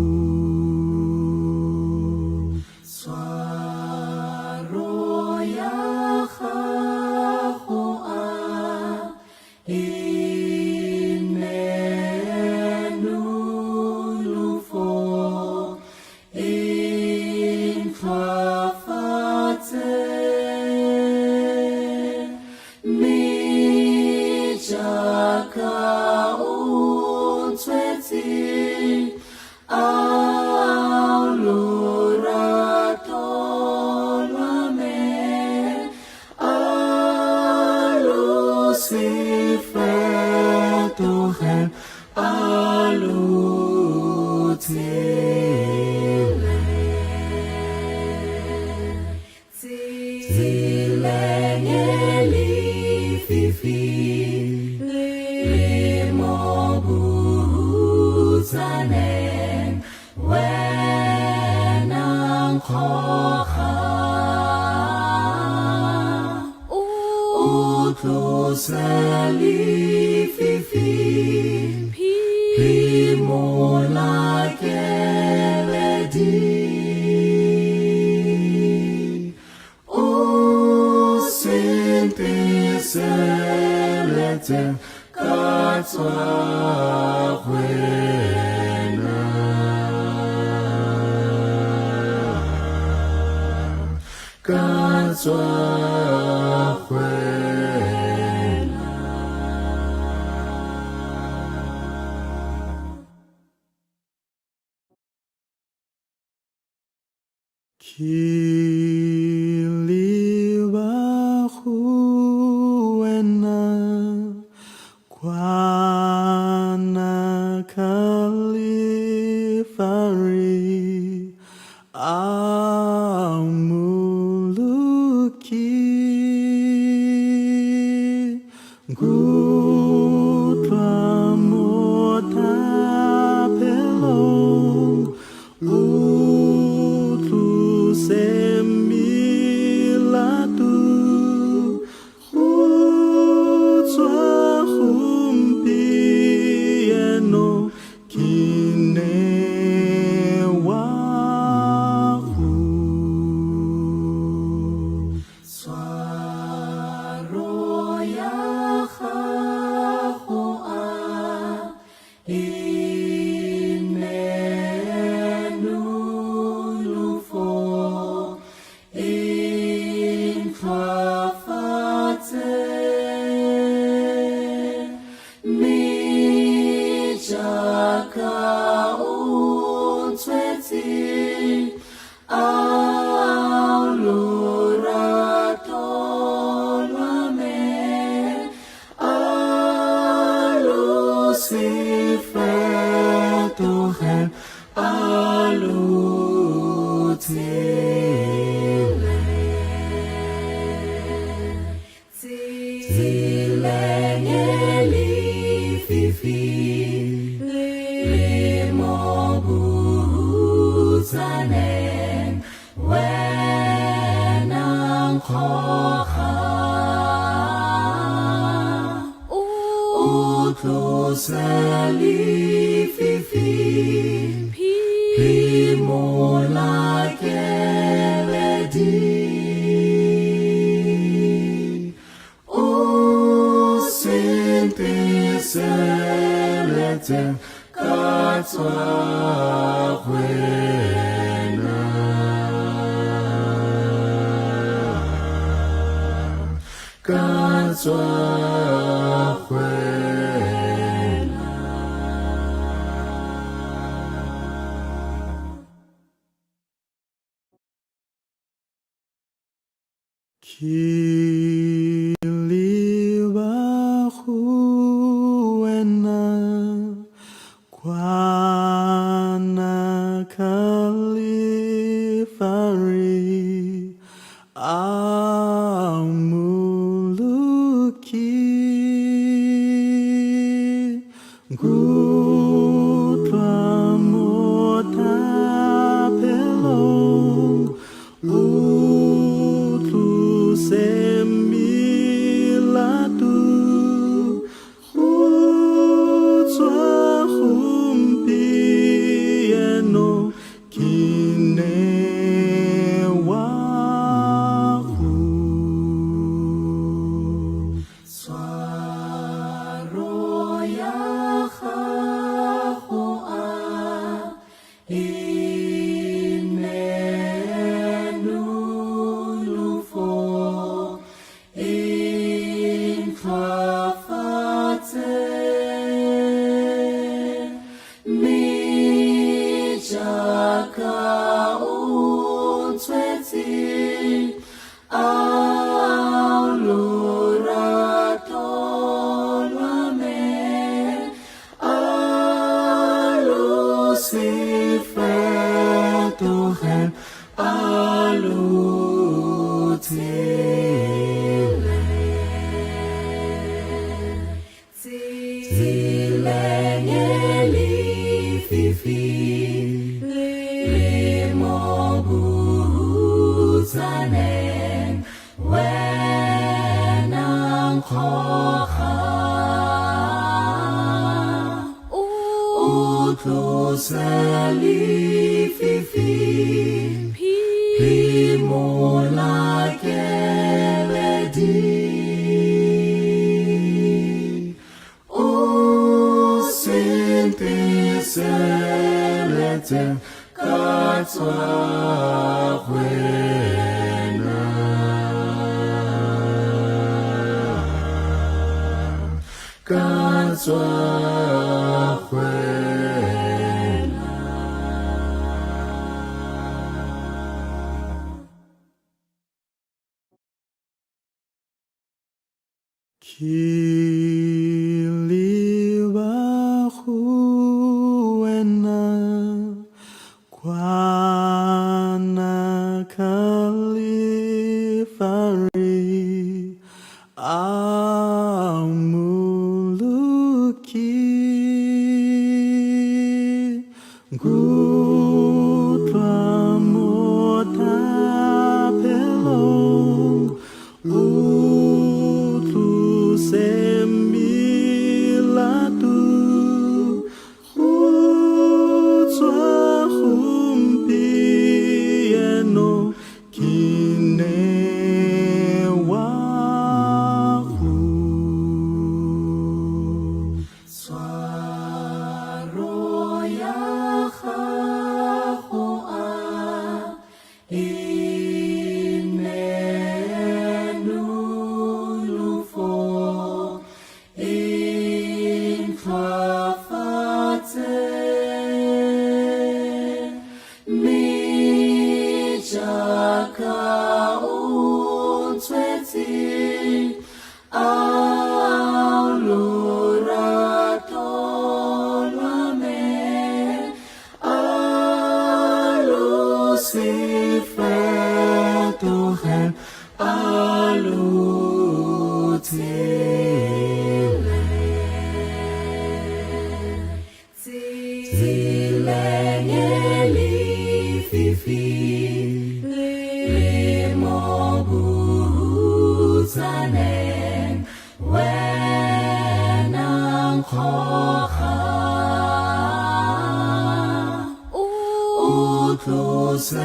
Speaker 6: Kiliwahuena Kwana Kalifari Amuluki Gutwa Motapelong Utlu Semilatu Hutswa Humpieno Kinewahu Swaroyahahu Utloseli fifi Pimola keledi O sente selete Katwa wena Katwa wena Kiliwahuena Kwana kalifari amuluki Gutwa mota pelong Utlu semilatu Utswa humpieno kinewahu Swaro yahahoa inenulufo infafate mijaka untweti auluratoname alusifetohen alutile Tilengeli fifi Limobuzanen Wenang kocha Utloseli fifi Pimola keledi O sente selete Katwa wena Katwa wena Kiliwahuena Kwana kalifari amuluki Gutwa mota pelong Utlu semilatu Utswa humpieno kinewahu Swaro yaha
Speaker 1: khoga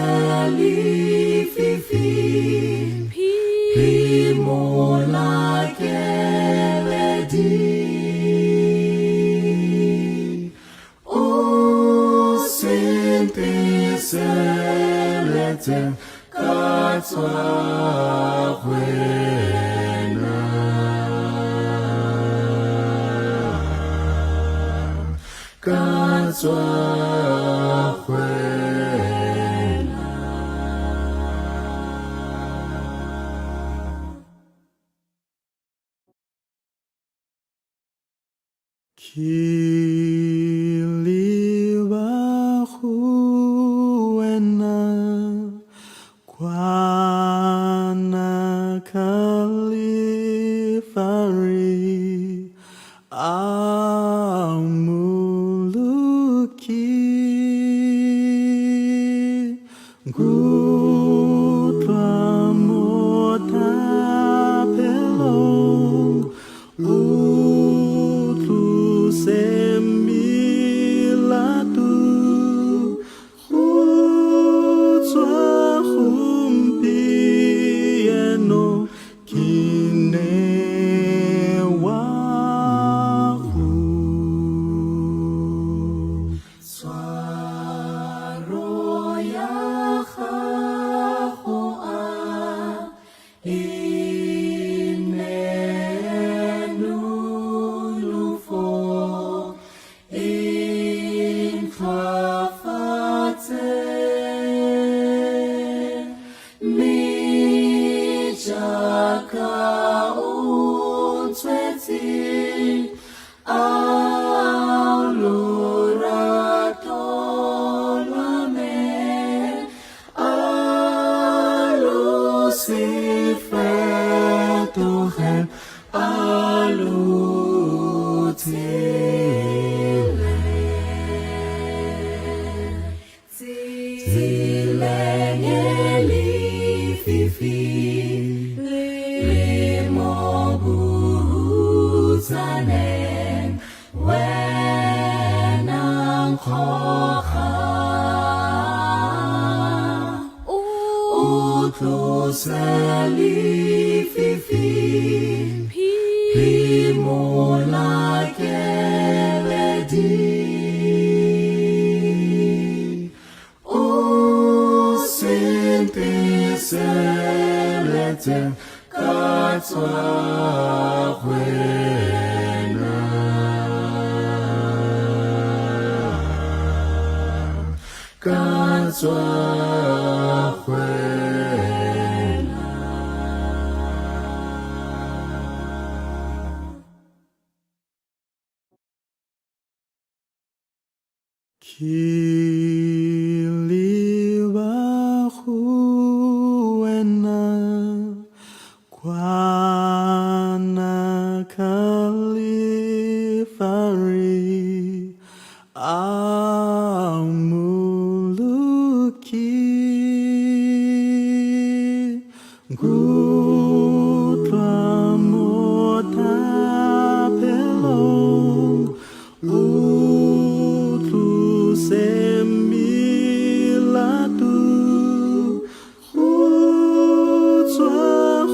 Speaker 1: utloseli fifi pimola keledi o sente selete katswa kwena katswa kwena
Speaker 6: Kiliwa huena kwana kalifari amuluki gutwa motapelong utlu semilatu hutswa humpieno kinewahu
Speaker 1: swaro ya khahoa inenulufo in khafate mijaka unsweti aulurato lame alusifeto hem alutile zilengeli fifi limobuzanen wenang khoga utloseli fifi pimola keledi o sente selete katswa kwena katswa kwena
Speaker 6: Kiliwa huena kwana kalifari amuluki gutwa motapelong utlu semilatu hutswa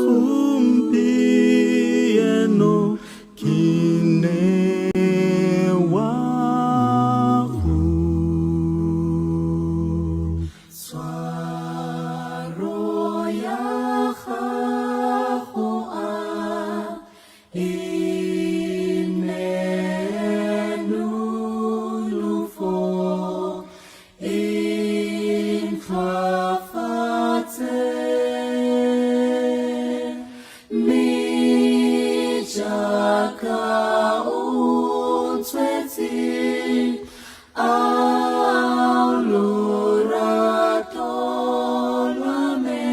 Speaker 6: humpieno kinewahu
Speaker 1: swaro ya khahoa inenulufo in khafate mijaka unsweti aulurato lame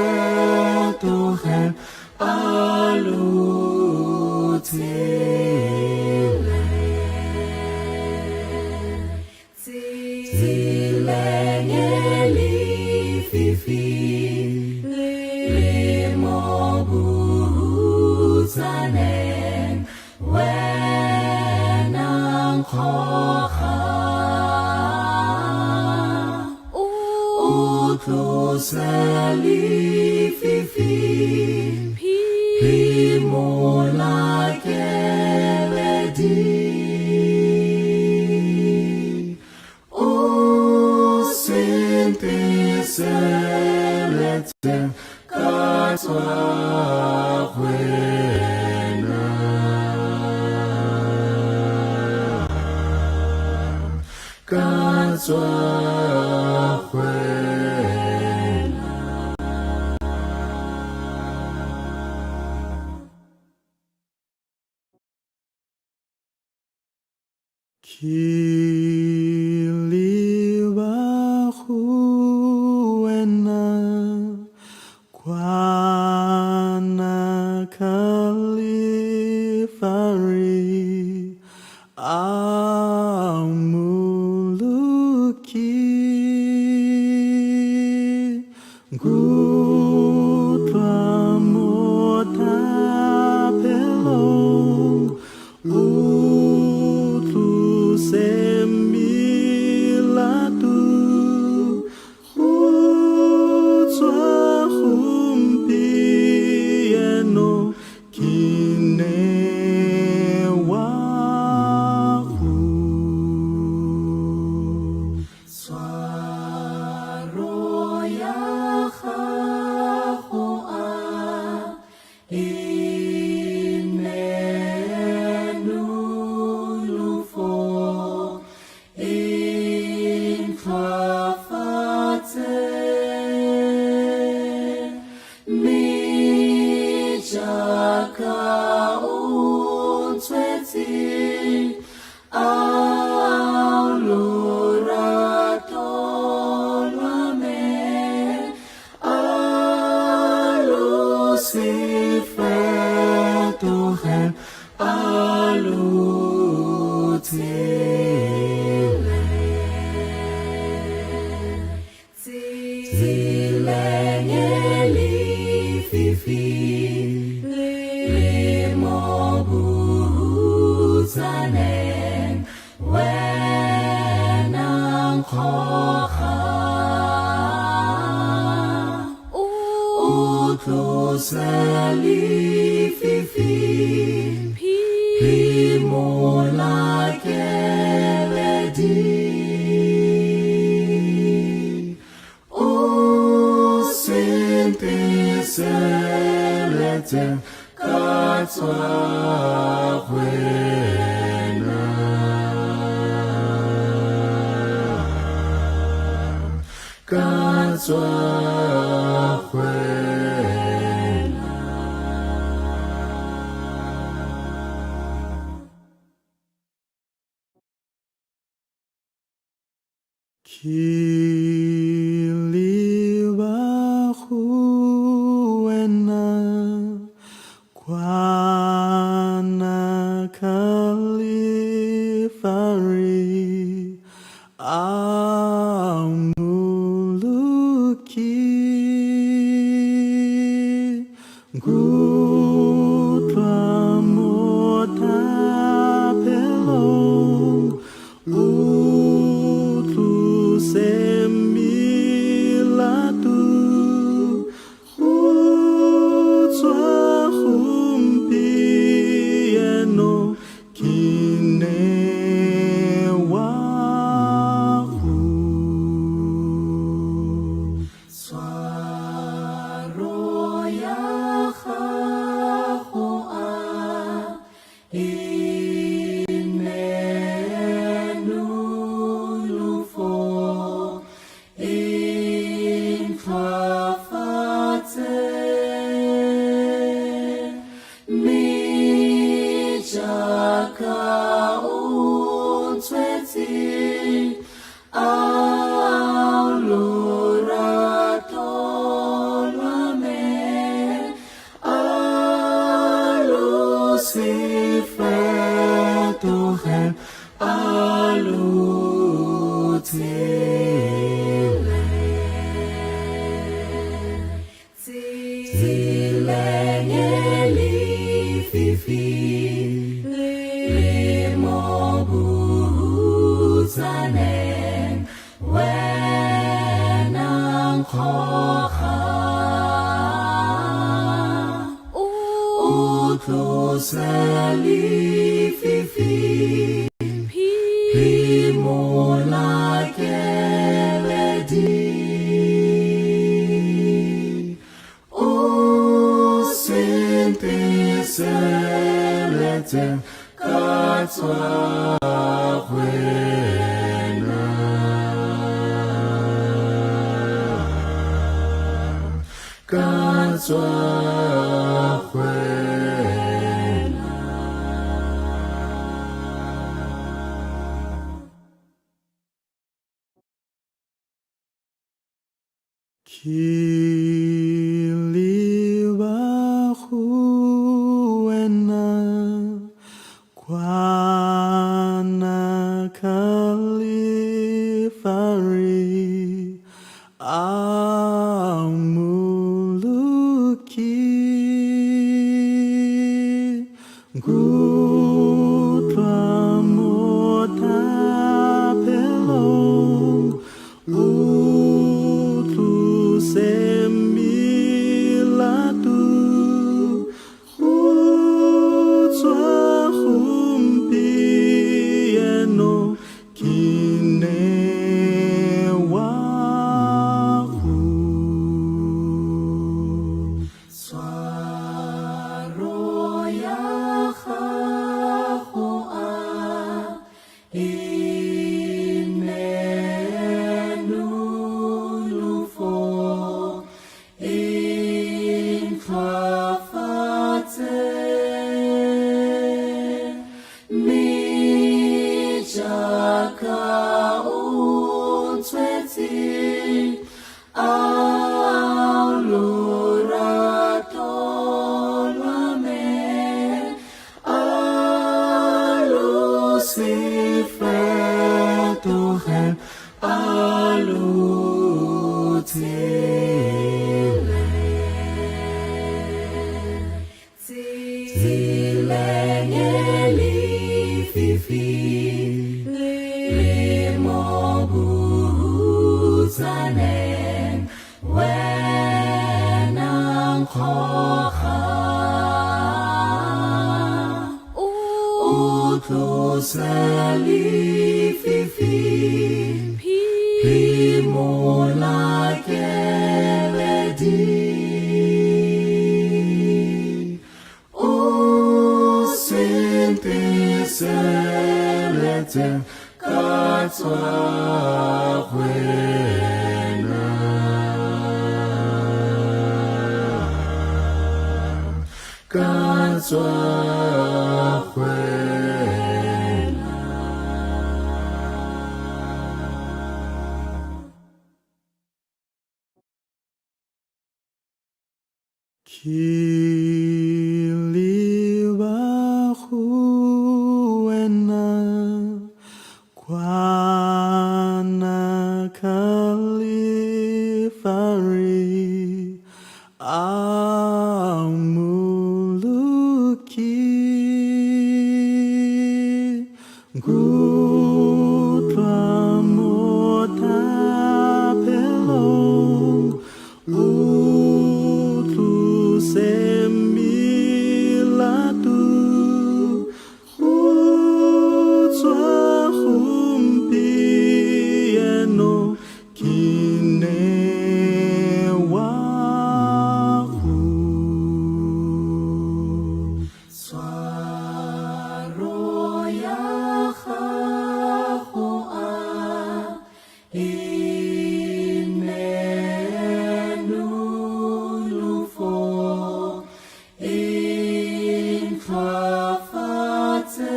Speaker 1: alusifeto hem alutile zilengeli fifi limobu
Speaker 6: Kiliwahuena Kwana Kalifari Amuluki Gutwa Motapelong Utlu Semilatu Utswa Humpieno Kinewahu Sifetohen alutile Zilengeli fifi Limobuzanen Wenang kocha Utluseli fifi Pimola keledi Usinti selete Katwa wena Katwa Kiliwahuena Kwana Kalifari Amuluki Gutwa Motapelong Utlu Semilatu Utswa Humpieno Kinewahu Swaroyahahua Inenulufo Inkafate Mijaka untweti Aluratolame Alusifetohen alutile Zilengeli fifi Limobuzanen Wenang kocha Utluseli fifi Pimola keledi lete katswa wena katswa wena Kiliwahuena Kwana Kalifari Amuluki Gutwa Motapelong Utlu semilatu Hutswa humpieno kinewahu Swaroya khahua Inenulufo Infafate Mijaka untweti Aulurato lame Alusifetuhen Alutile Tilengeli fifi Limobuzanen Wenang kocha Utluseli fifi Pimola keledi Sintiselete katswa wena katswa wena Kiliwahuena Kwana Kalifari Amuluki Gutwa Motapelong Utlu semilatu Hutswa humpieno kinewahu Swaroya khahua Inenulufo Infafate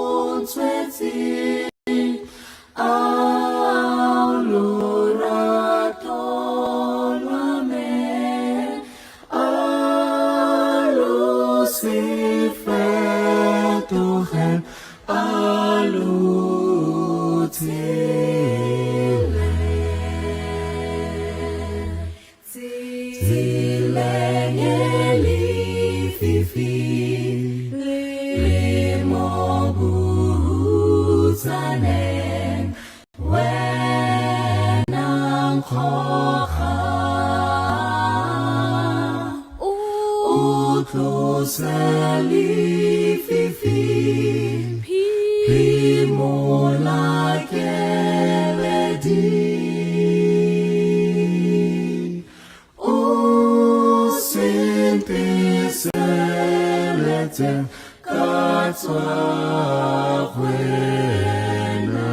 Speaker 6: Untweti Aulurato lame Alusifetuhen Alutile Tilengeli fifi Limobuzanen Wenang kocha Utluseli fifi Pimola keledi selete katswa wena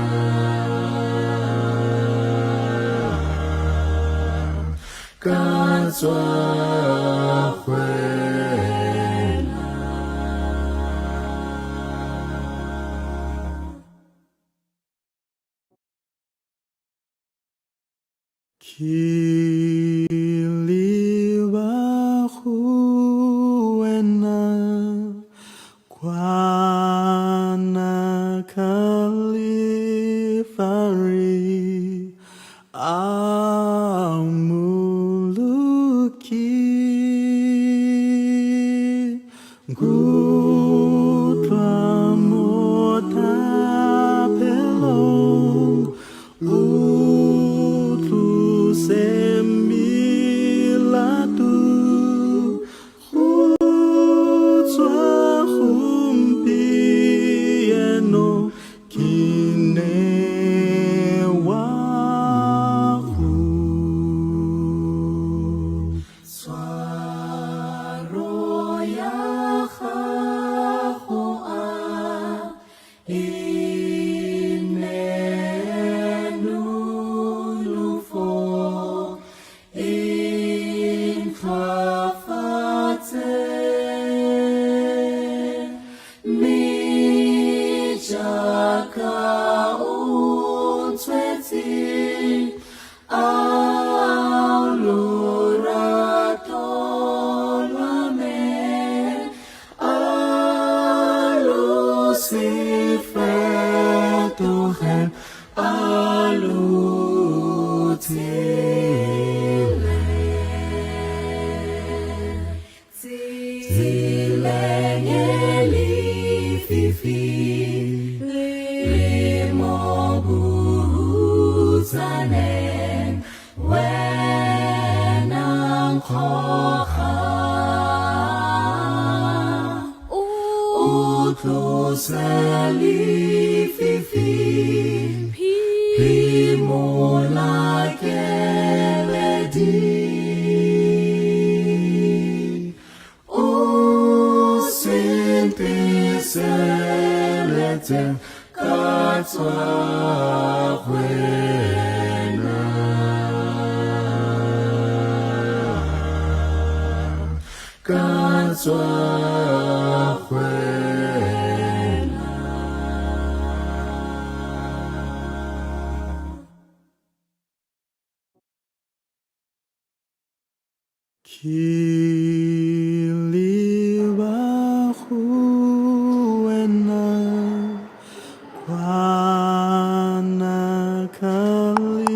Speaker 6: katswa wena kiliwa huena kwana kalifari amuluki gutwa motapelong utlu semilatu utswa humpieno kinewahu swaro ya khahoa inenulufo infafate mijaka unsweti aulurato lame alusifetuhe alutile tilengelififi limobuzanen wenangkhoha utluselififi pimolakeledi usintiselete katswa wena katswa wena kiliwa huena kwana kalifari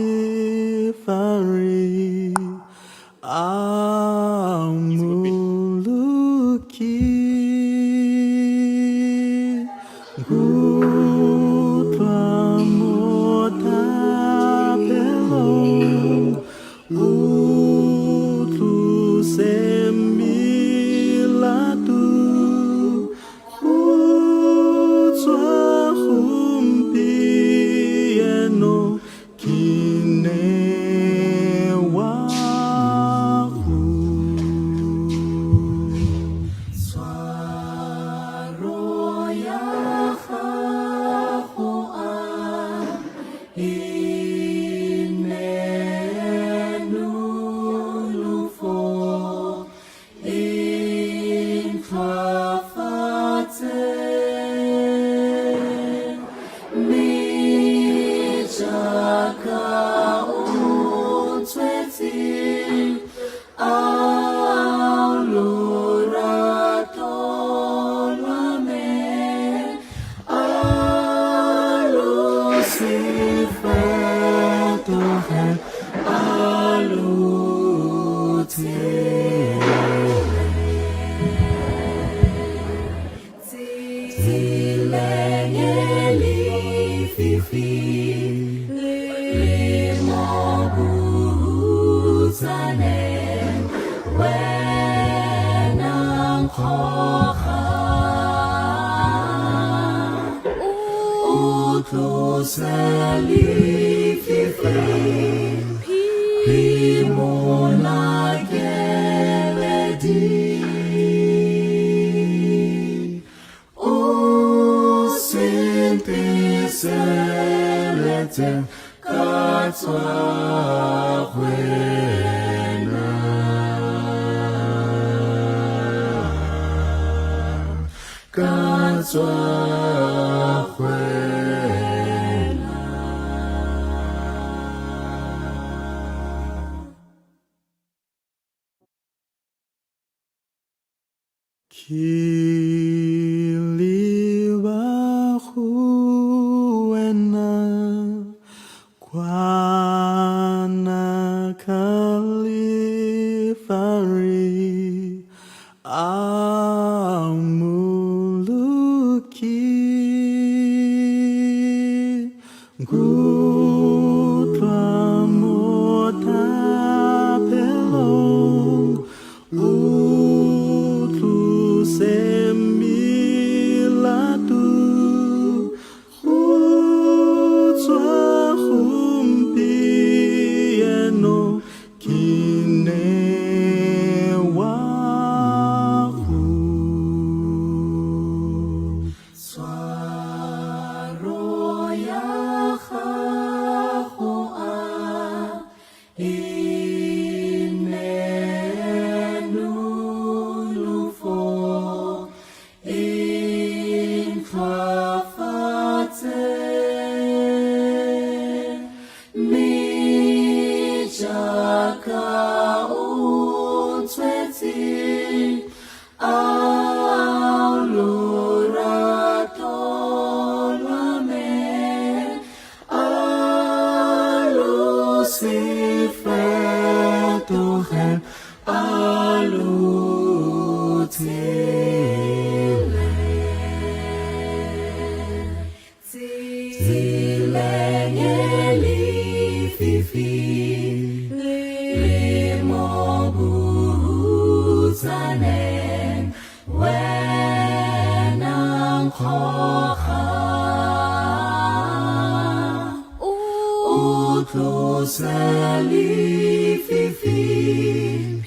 Speaker 6: amuluki gutwa motapelong utlu semi Kiliwahuena Kwana Kalifari Amuluki Gutwa Motapelong Utlu Semilatu Utswa Humpieno Kinewahu
Speaker 2: Swaroyahahoa inenulufo infafate mijaka unsweti auluratoname alusifetohen alutile tilengelififi limobuhutanen wenangkoha utloselififi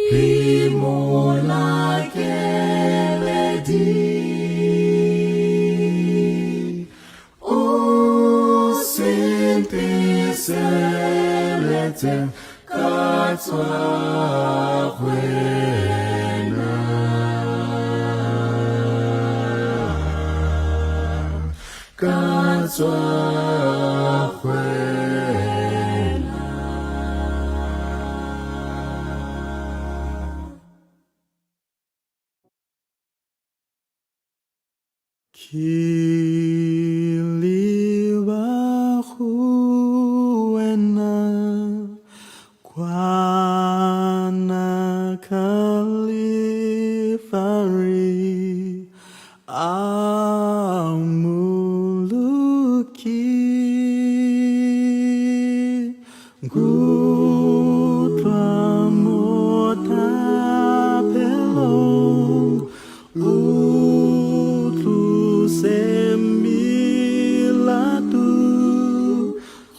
Speaker 2: pimolakeledi usintiselete katwahwena katwahwena Kiliwahuena Kwana Kalifari Amuluki Gutwa Motapelong Utlu Semilatu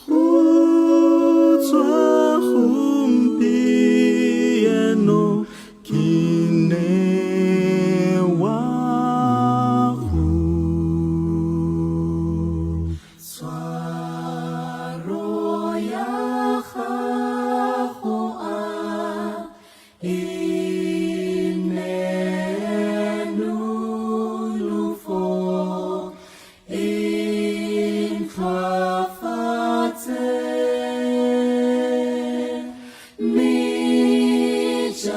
Speaker 2: Utswa Humpieno Kinewahu Swaroyahahoa inenulufo infafate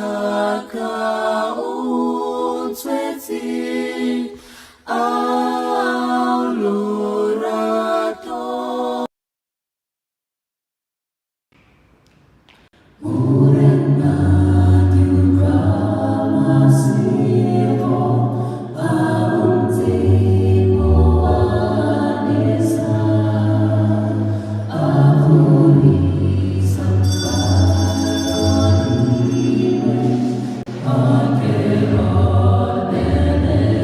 Speaker 2: mijaka unsweti aulurato
Speaker 1: Amen.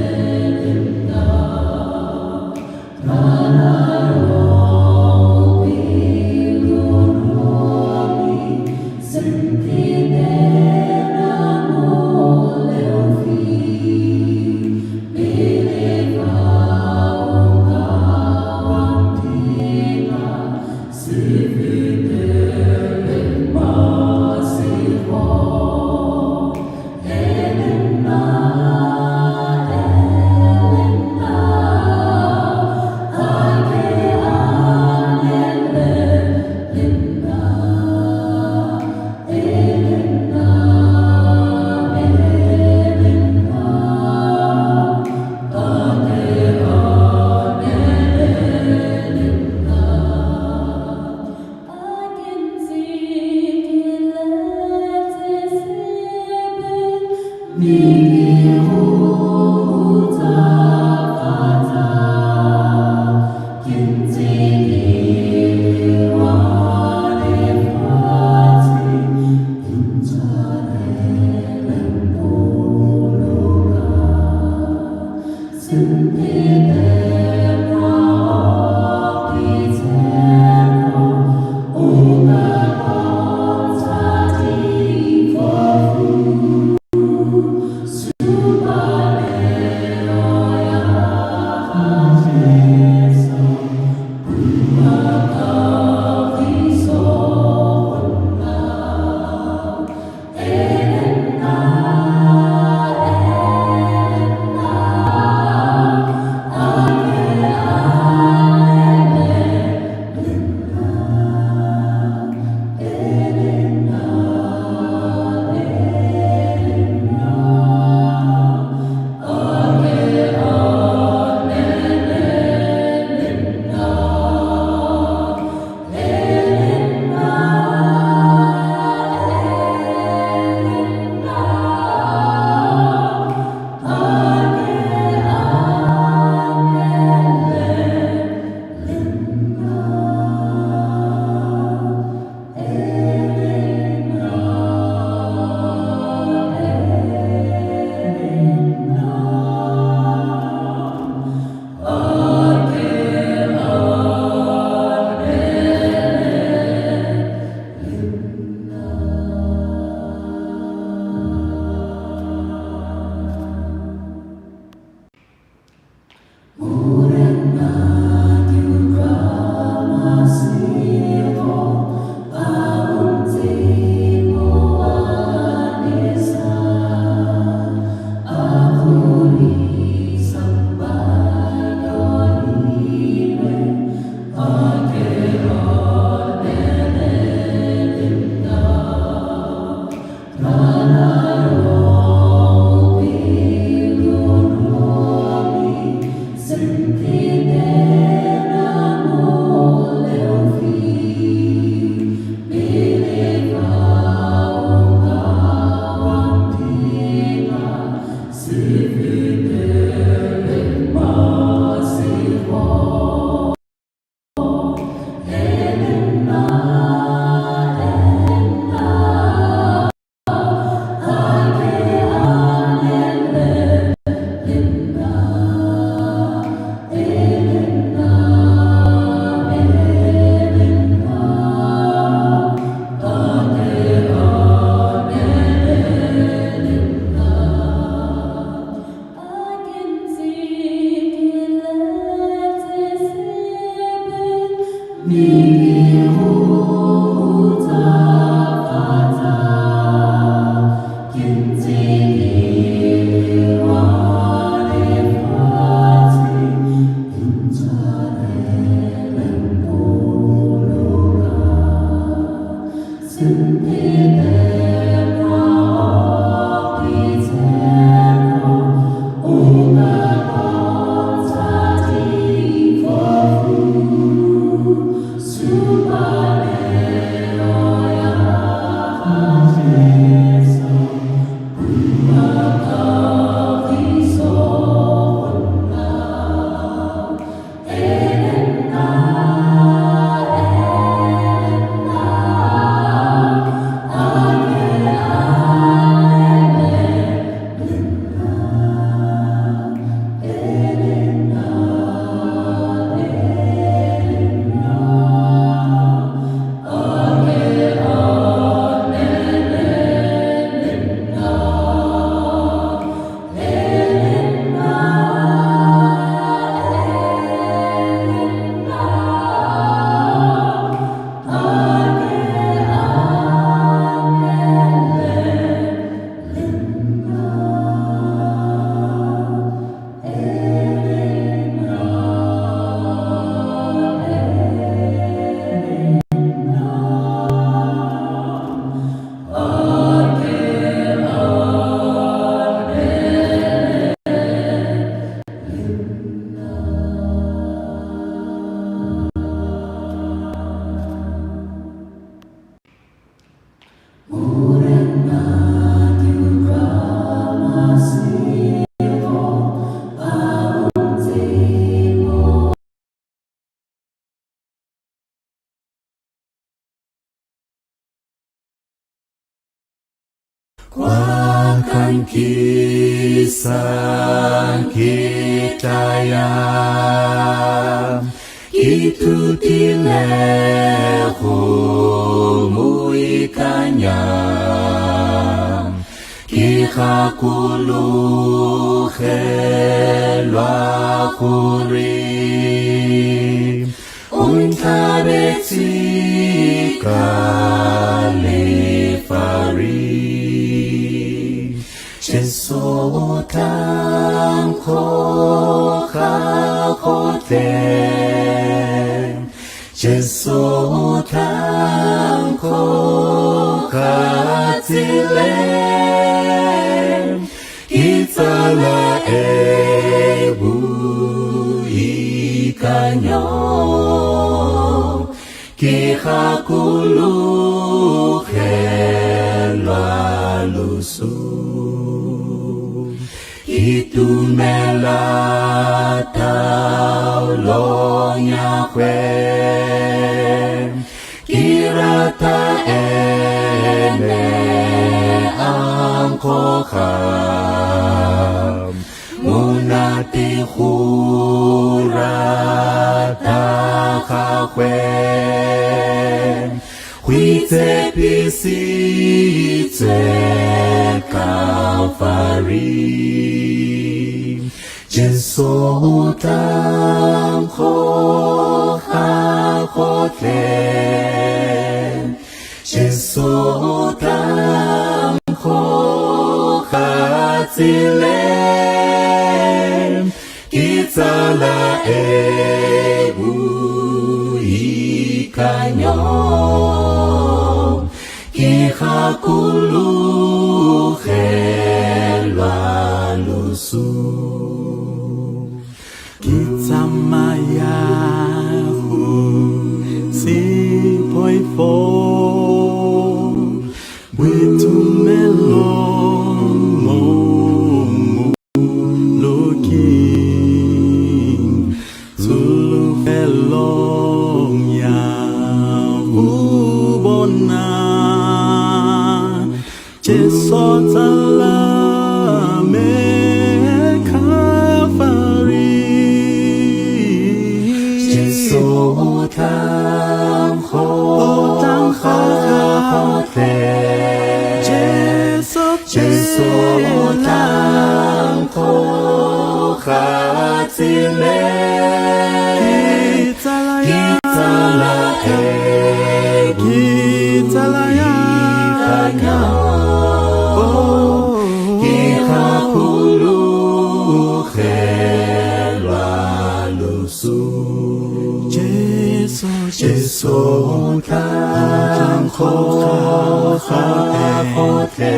Speaker 6: Kwakan kisang kitayam kitutileho muikanyam kikakuluhelwa kurim untabetika lefari Jesotam kocha kotem Jesotam kocha tilem Kitala ebu ikanyo Kikakulu helwa lusu Itumela taulonya kwen Kirata ene angkokham Munati khurata kakwen Huite pisite Calvary Jesotam kocha kotem Jesotam kocha tilem Kitala ebu ikanyom Kikakulu helwa lusu Kitamayahu si poifo Witumelo mo looking Zulu felong ya ubona Jesotala me Calvary Jesotam chote Jesotam chochatile Kitala ebu ikanya Kikakulu helwa lusu Jesotam chochachote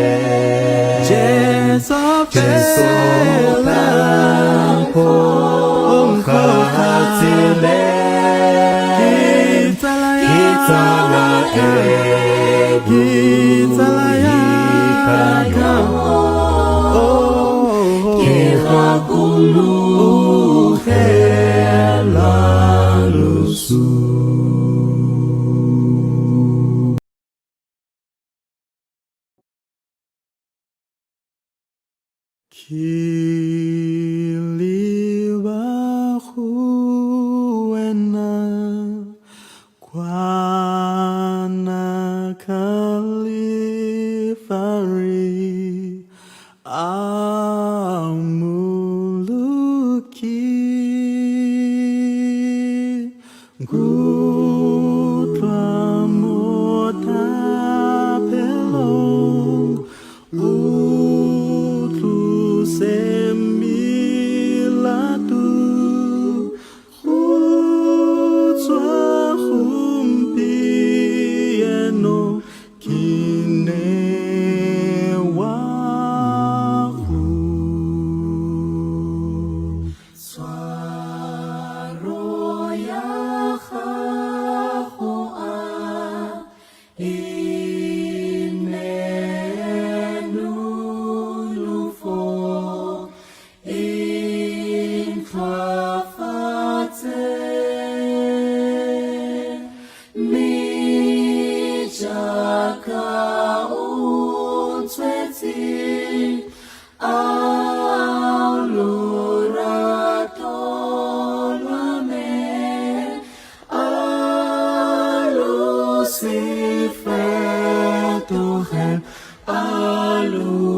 Speaker 6: Jesotam chochatile Kitala ebu ikanya Kikakulu helwa lusu Kiliwahuena Kwana kalifari amuluki Gutwa mota pelong Utlu semilatu Utswa humpieno kinewahu Swaro yachahoa inenulufo infafate mijaka Motswedi Alurato Lame Alusifeto Hen Alutile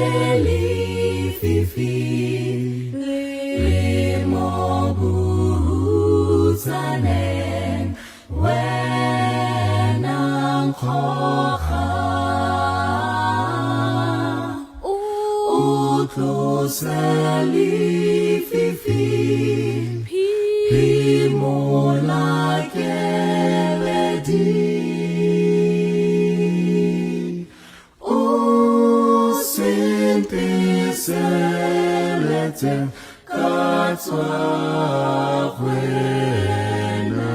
Speaker 6: Zilengeli Fifi Limobuzanen Wenang Kocha Utluseli Fifi Pimola Geledi O Sinti Selete Katwa Huena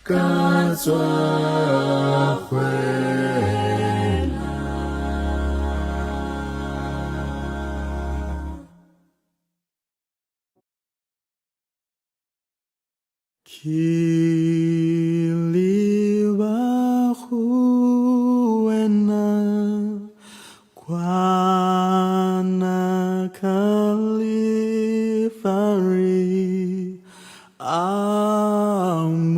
Speaker 6: Katwa Huena Kiliwahuena Kwana Kalifari Amuluki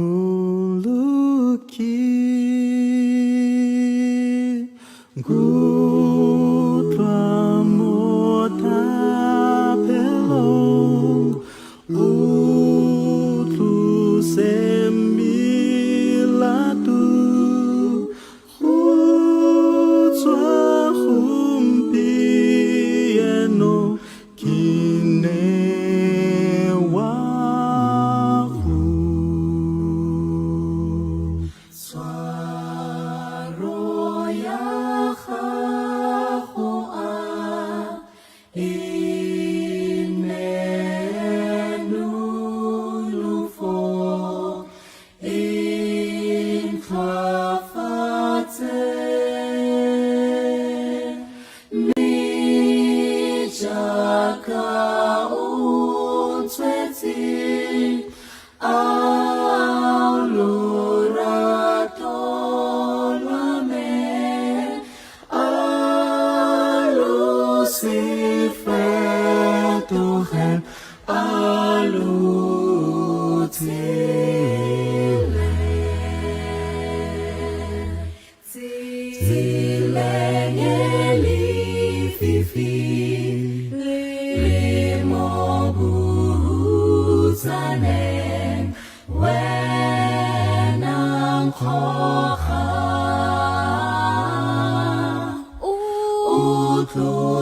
Speaker 6: Gudra Motapelong Utlu Semilatu Hutswa Humpieno Kinewahu Swaroya Chahua Inenulufo In Khafate Mijaka Motswedi Alurato Lame Alusifeto Hen Alutile Zilengeli Fifi Limobuzanen Wenang Kocha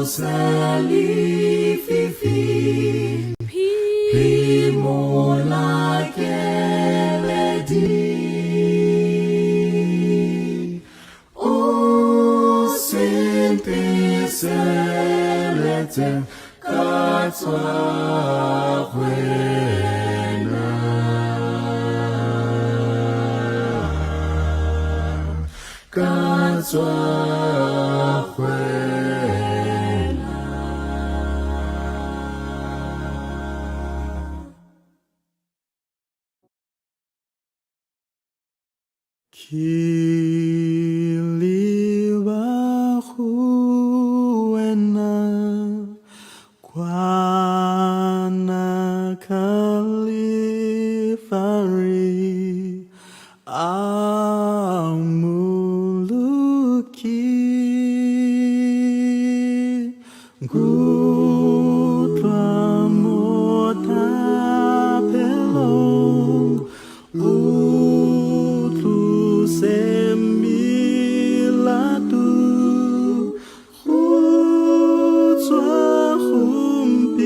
Speaker 6: Utluseli Fifi Pimola Geledi O Sinti Selete Katwa Huena Katwa Huena Kiliwahuena Kwana Kalifari Amuluki Gudra Motapelong Utlu Semilatu Hutswa Humpieno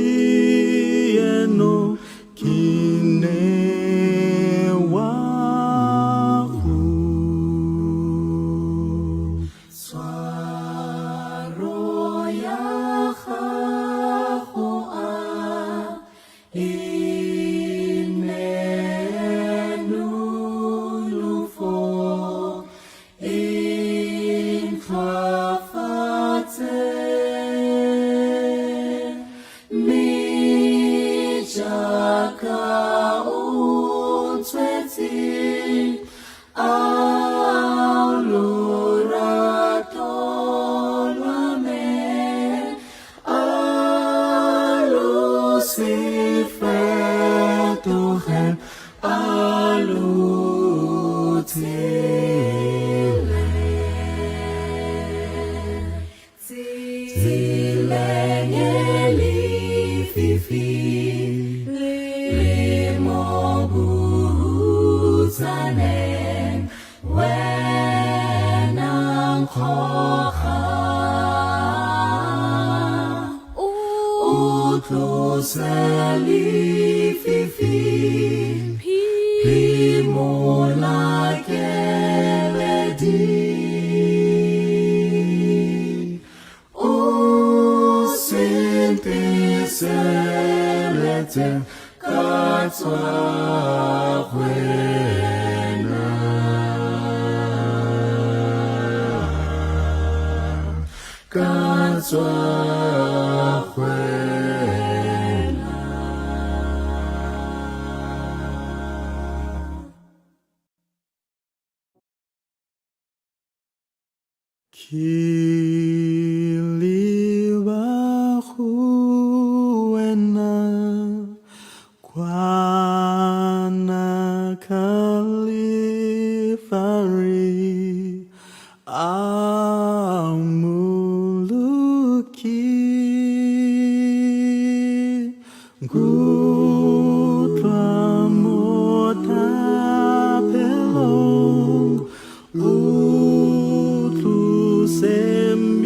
Speaker 6: Kinewahu Swaroya
Speaker 1: Zilengeli fifi Limobuzanen Wenang Kocha Utluseli fifi Pimola Keledi Selete katswa wena katswa wena
Speaker 6: Kwana kalifari amuluki gutwa mota pelong utlu semilatu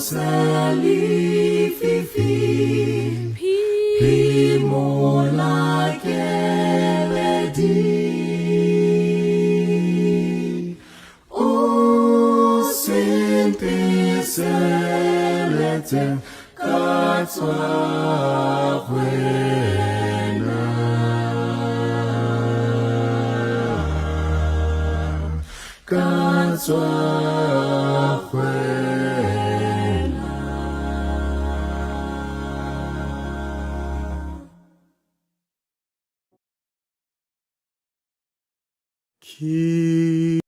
Speaker 6: Sali fifi Pimola keledi O sente selete katswa wena katswa Ki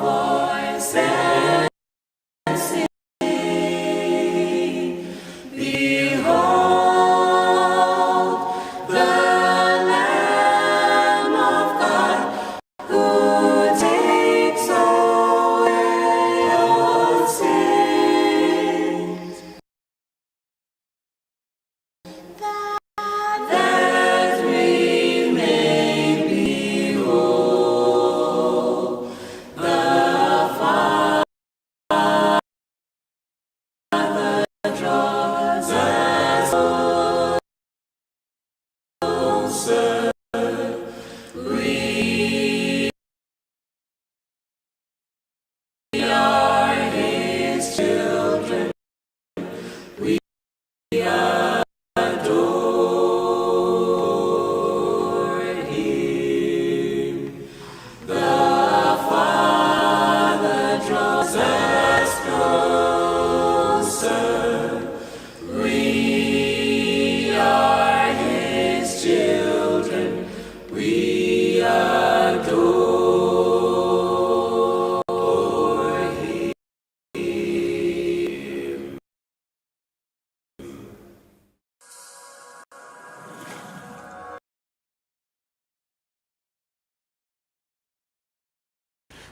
Speaker 1: Voice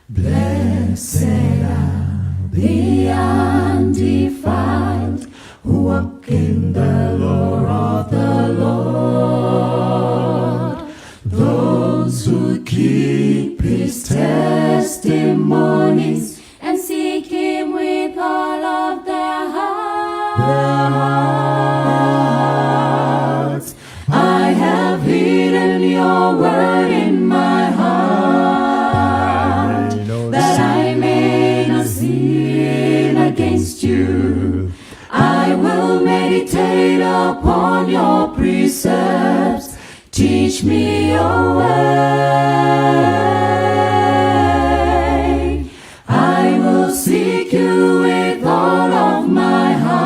Speaker 6: Blessed are the undefiled who walk in the law of the Lord, those who keep his testimonies
Speaker 3: and seek him with all of their
Speaker 6: hearts. I have hidden your word in my heart, that I may not sin against you. I will meditate upon your precepts. Teach me your way. I will seek you with all of my heart.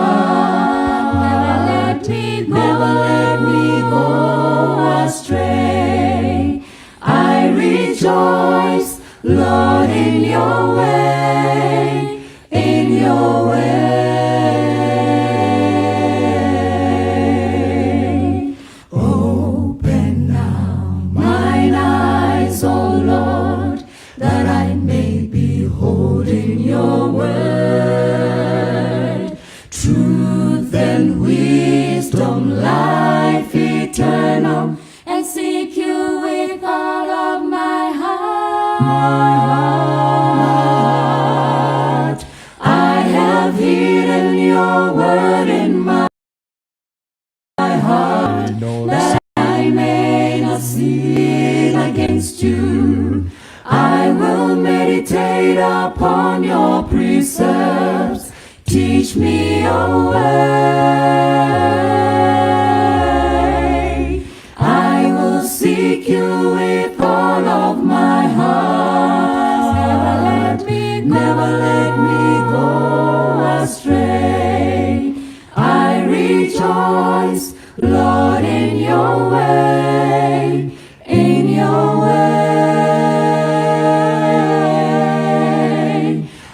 Speaker 6: Never let me go astray. I rejoice, Lord, in your way, in your way. Open now mine eyes, O Lord, that I may behold in your word truth and wisdom, life eternal,
Speaker 3: and seek you with all of my
Speaker 6: heart. I have hidden your word in my heart, that I may not sin against you. I will meditate upon your precepts. Teach me your way. I will seek you with all of my heart. Never let me go astray. I rejoice, Lord, in your way, in your way.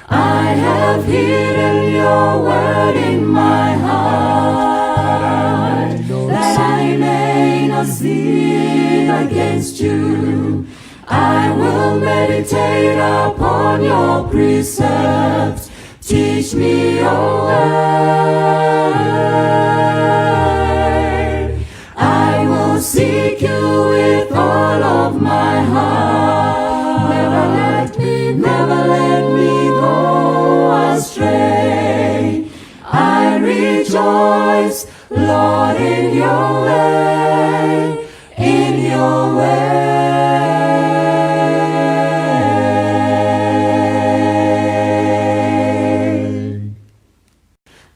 Speaker 6: I have hidden your word in my heart, that I may not sin against you. I will meditate upon your precepts. Teach me your way. I will seek you with all of my heart. Never let me go astray. I rejoice, Lord, in your way, in your way.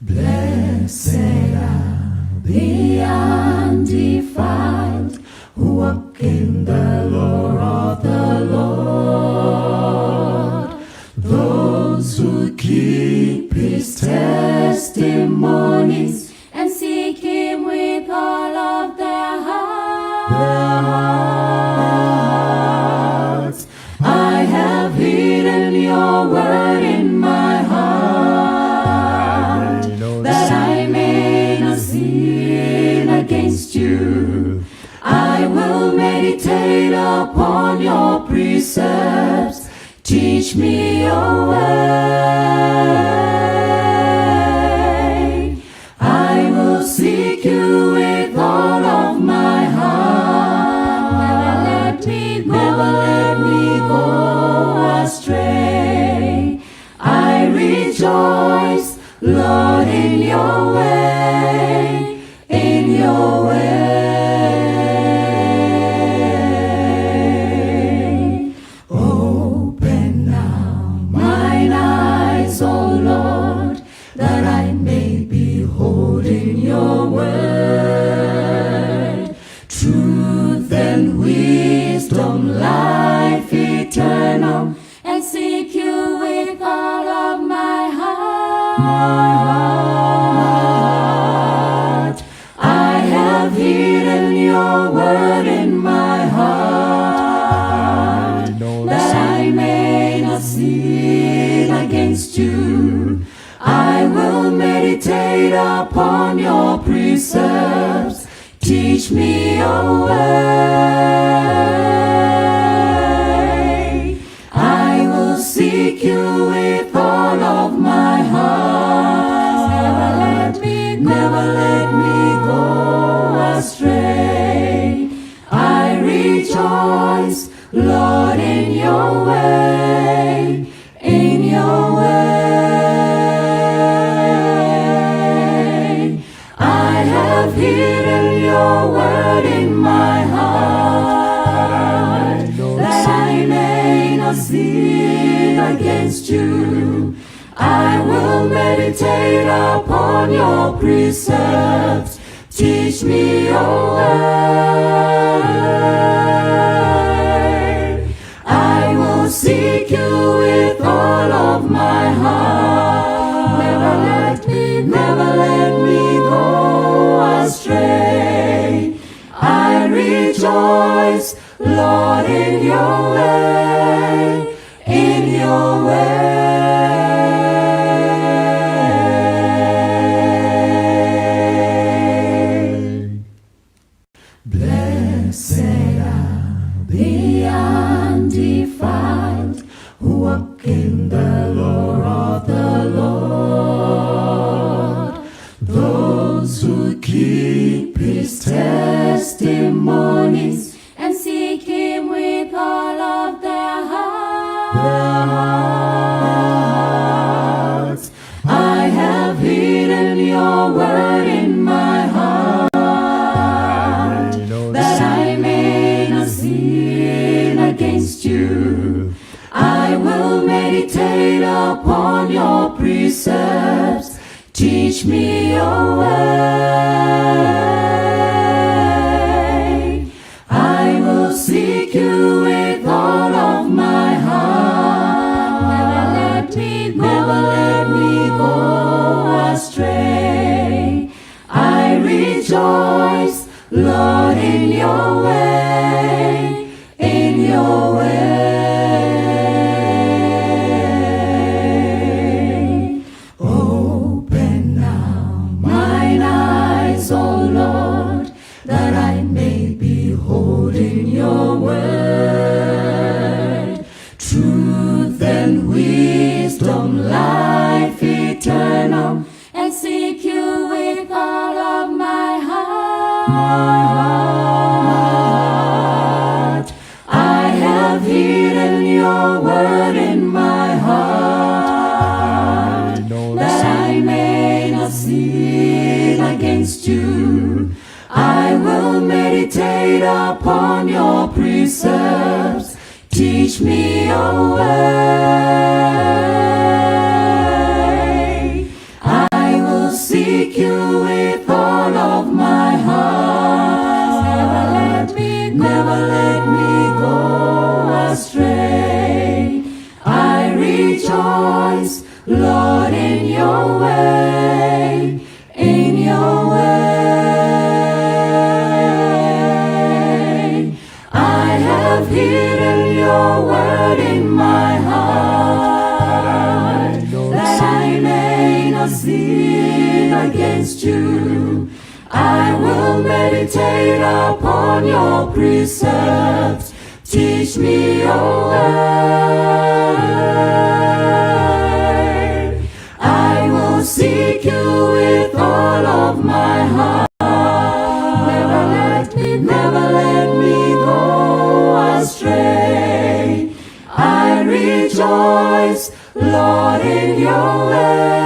Speaker 6: Blessed are the undefiled who walk in the law of the Lord, those who keep his testimonies
Speaker 3: and seek him with all of their
Speaker 6: hearts. I have hidden your word in my heart, that I may not sin against you. I will meditate upon your precepts. Teach me your way. I will seek you with all of my heart. Never let me go astray. I rejoice, Lord, in your way, in your way. Open now mine eyes, O Lord, that I may behold in your word truth and wisdom, life eternal,
Speaker 3: and seek you with all of my
Speaker 6: heart. I have hidden your word in my heart, that I may not sin against you. I will meditate upon your precepts. Teach me your way. I will sin against you. I will meditate upon your precepts. Teach me your way. I will seek you with all of my heart. Never let me go astray. I rejoice, Lord, in your way, in your way. Blessed are the undefiled who walk in the law of the Lord, those who keep his testimonies
Speaker 3: and seek him with all of their
Speaker 6: hearts. I have hidden your word in my heart, that I may not sin against you. I will meditate upon your precepts. Teach me your way. I will seek you with all of my heart. Never let me go astray. I rejoice, Lord, in your way, in your way. Open now mine eyes, O Lord, that I may behold in your word truth and wisdom, life eternal,
Speaker 3: and seek you with all of my
Speaker 6: heart. I have hidden your word in my heart, that I may not sin against you. I will meditate upon your precepts. Teach me your way. I will seek you with all of my heart. Never let me go astray. I rejoice, Lord, in your way, in your way. I have hidden your word in my heart, that I may not sin against you. I will meditate upon your precepts. Teach me your way. I will seek you with all of my heart. Never let me go astray. I rejoice, Lord, in your way.